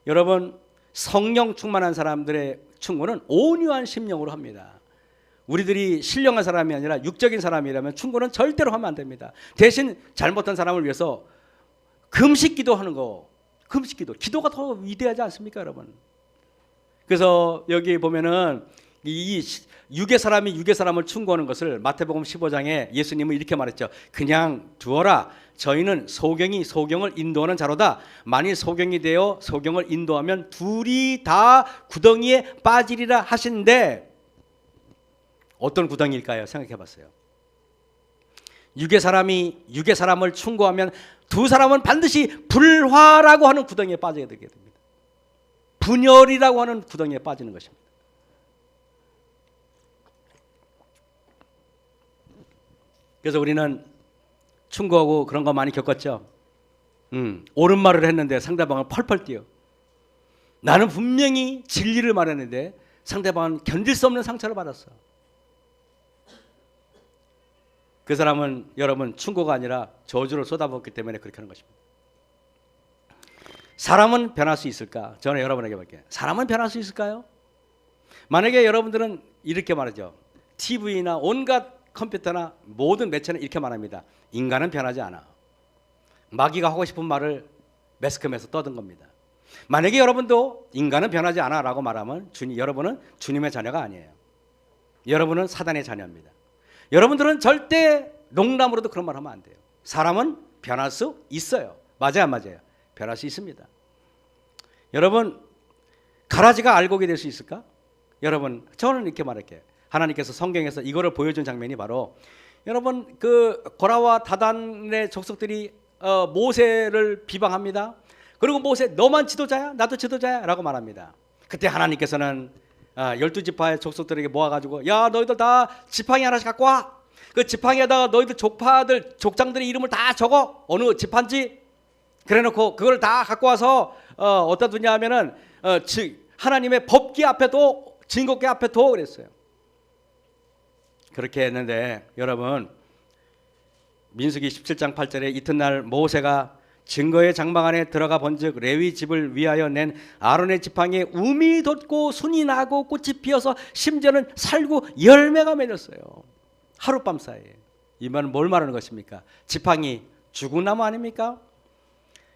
여러분 성령 충만한 사람들의 충고는 온유한 심령으로 합니다. 우리들이 신령한 사람이 아니라 육적인 사람이라면 충고는 절대로 하면 안 됩니다. 대신 잘못한 사람을 위해서 금식기도 하는 거, 금식기도, 기도가 더 위대하지 않습니까, 여러분? 그래서 여기 보면은 이 육의 사람이 육의 사람을 충고하는 것을 마태복음 15장에 예수님은 이렇게 말했죠. 그냥 두어라. 저희는 소경이 소경을 인도하는 자로다. 만일 소경이 되어 소경을 인도하면 둘이 다 구덩이에 빠지리라 하신데 어떤 구덩이일까요? 생각해 봤어요. 육의 사람이 육의 사람을 충고하면 두 사람은 반드시 불화라고 하는 구덩이에 빠지게 되게 됩니다. 분열이라고 하는 구덩이에 빠지는 것입니다. 그래서 우리는 충고하고 그런 거 많이 겪었죠. 옳은 말을 했는데 상대방은 펄펄 뛰어. 나는 분명히 진리를 말했는데 상대방은 견딜 수 없는 상처를 받았어. 그 사람은 여러분 충고가 아니라 저주를 쏟아붓기 때문에 그렇게 하는 것입니다. 사람은 변할 수 있을까? 저는 여러분에게 볼게요. 사람은 변할 수 있을까요? 만약에 여러분들은 이렇게 말하죠. TV나 온갖 컴퓨터나 모든 매체는 이렇게 말합니다. 인간은 변하지 않아. 마귀가 하고 싶은 말을 매스컴에서 떠든 겁니다. 만약에 여러분도 인간은 변하지 않아 라고 말하면 여러분은 주님의 자녀가 아니에요. 여러분은 사단의 자녀입니다. 여러분들은 절대 농담으로도 그런 말 하면 안 돼요. 사람은 변할 수 있어요. 맞아요, 안 맞아요? 변할 수 있습니다. 여러분 가라지가 알곡이 될 수 있을까? 여러분 저는 이렇게 말할게요. 하나님께서 성경에서 이거를 보여준 장면이 바로 여러분 그 고라와 다단의 족속들이 모세를 비방합니다. 그리고 모세 너만 지도자야? 나도 지도자야? 라고 말합니다. 그때 하나님께서는 12지파의 족속들에게 모아가지고 야 너희들 다 지팡이 하나씩 갖고 와. 그 지팡이에다가 너희들 족파들 족장들의 이름을 다 적어. 어느 지파인지. 그래놓고 그걸 다 갖고 와서 어디다 두냐 하면은 하나님의 법궤 앞에도 증거궤 앞에도 그랬어요. 그렇게 했는데 여러분 민수기 17장 8절에 이튿날 모세가 증거의 장막 안에 들어가 본즉 레위 집을 위하여 낸 아론의 지팡이에 움이 돋고 순이 나고 꽃이 피어서 심지어는 살구 열매가 맺었어요. 하룻밤 사이에. 이 말은 뭘 말하는 것입니까? 지팡이 죽은 나무 아닙니까?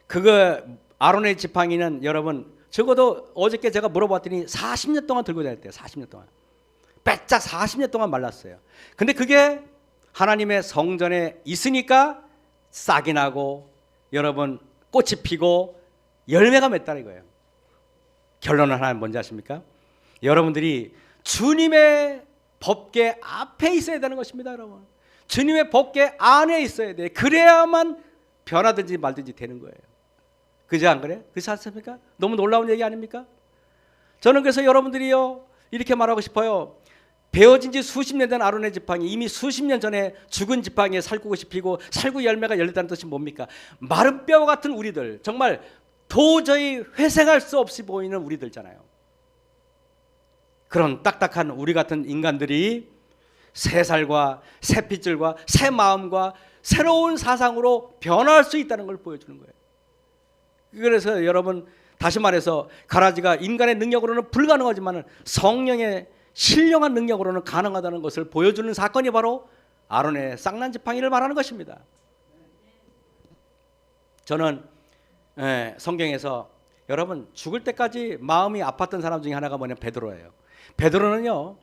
그거 아론의 지팡이는 여러분 적어도 어저께 제가 물어봤더니 40년 동안 들고 다녔대요. 40년 동안. 빼짝 40년 동안 말랐어요. 근데 그게 하나님의 성전에 있으니까 싹이 나고 여러분 꽃이 피고 열매가 맺다는 거예요. 결론은 하나 뭔지 아십니까? 여러분들이 주님의 법궤 앞에 있어야 되는 것입니다. 여러분 주님의 법궤 안에 있어야 돼요. 그래야만 변하든지 말든지 되는 거예요. 그지 안 그래? 그렇지 않습니까? 너무 놀라운 얘기 아닙니까? 저는 그래서 여러분들이요 이렇게 말하고 싶어요. 베어진 지 수십 년 된 아론의 지팡이, 이미 수십 년 전에 죽은 지팡이에 살구것이 피고 살구 열매가 열렸다는 뜻이 뭡니까? 마른 뼈와 같은 우리들, 정말 도저히 회생할 수 없이 보이는 우리들잖아요. 그런 딱딱한 우리 같은 인간들이 새 살과 새 핏줄과 새 마음과 새로운 사상으로 변화할 수 있다는 걸 보여주는 거예요. 그래서 여러분, 다시 말해서 가라지가 인간의 능력으로는 불가능하지만 성령의 신령한 능력으로는 가능하다는 것을 보여주는 사건이 바로 아론의 쌍난 지팡이를 말하는 것입니다. 저는 성경에서 여러분, 죽을 때까지 마음이 아팠던 사람 중에 하나가 뭐냐면 베드로예요. 베드로는요,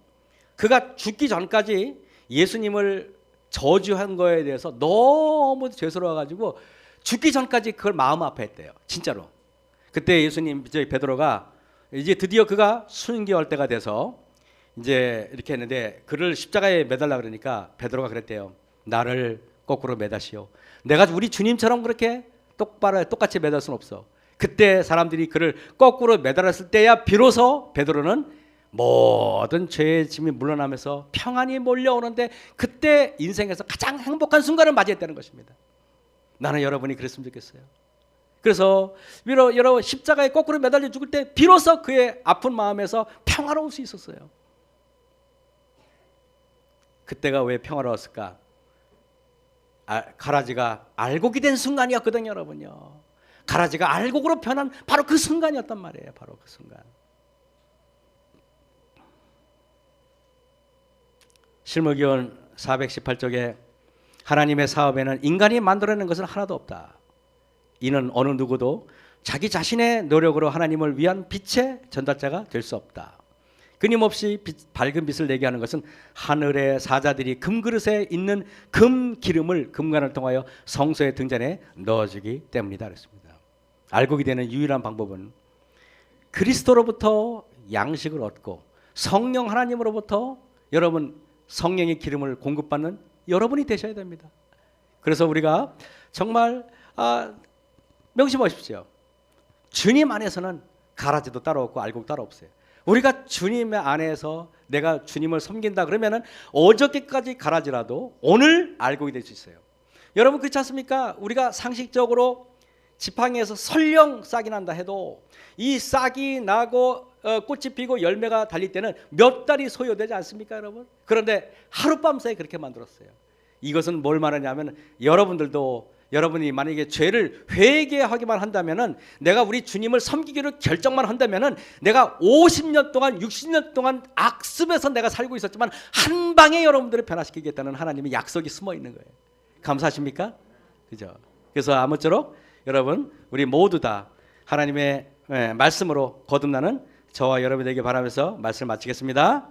그가 죽기 전까지 예수님을 저주한 거에 대해서 너무 죄스러워가지고 죽기 전까지 그걸 마음 아파했대요. 진짜로. 그때 예수님, 베드로가 이제 드디어 그가 순교할 때가 돼서 이제 이렇게 했는데 그를 십자가에 매달라 그러니까 베드로가 그랬대요. 나를 거꾸로 매다시오. 내가 우리 주님처럼 그렇게 똑같이 매달 수는 없어. 그때 사람들이 그를 거꾸로 매달았을 때야 비로소 베드로는 모든 죄의 짐이 물러나면서 평안이 몰려오는데 그때 인생에서 가장 행복한 순간을 맞이했다는 것입니다. 나는 여러분이 그랬으면 좋겠어요. 그래서 여러분, 십자가에 거꾸로 매달려 죽을 때 비로소 그의 아픈 마음에서 평화로울 수 있었어요. 그때가 왜 평화로웠을까? 가라지가 알곡이 된 순간이었거든요, 여러분요. 가라지가 알곡으로 변한 바로 그 순간이었단 말이에요. 바로 그 순간. 실무기원 418쪽에 하나님의 사업에는 인간이 만들어낸 것은 하나도 없다. 이는 어느 누구도 자기 자신의 노력으로 하나님을 위한 빛의 전달자가 될 수 없다. 끊임없이 밝은 빛을 내게 하는 것은 하늘의 사자들이 금그릇에 있는 금기름을 금관을 통하여 성소의 등잔에 넣어주기 때문이다 그랬습니다. 알곡이 되는 유일한 방법은 그리스도로부터 양식을 얻고 성령 하나님으로부터 여러분 성령의 기름을 공급받는 여러분이 되셔야 됩니다. 그래서 우리가 정말 명심하십시오. 주님 안에서는 가라지도 따로 없고 알곡 따로 없어요. 우리가 주님 안에서 내가 주님을 섬긴다 그러면은 어저께까지 가라지라도 오늘 알곡이 될 수 있어요. 여러분 그렇지 않습니까? 우리가 상식적으로 지팡이에서 설령 싹이 난다 해도 이 싹이 나고 꽃이 피고 열매가 달릴 때는 몇 달이 소요되지 않습니까, 여러분? 그런데 하룻밤 사이에 그렇게 만들었어요. 이것은 뭘 말하냐면 여러분이 만약에 죄를 회개하기만 한다면은 내가 우리 주님을 섬기기로 결정만 한다면은 내가 50년 동안 60년 동안 악습에서 내가 살고 있었지만 한 방에 여러분들을 변화시키겠다는 하나님의 약속이 숨어 있는 거예요. 감사하십니까? 그죠? 그래서 아무쪼록 여러분 우리 모두 다 하나님의 말씀으로 거듭나는 저와 여러분에게 바라면서 말씀을 마치겠습니다.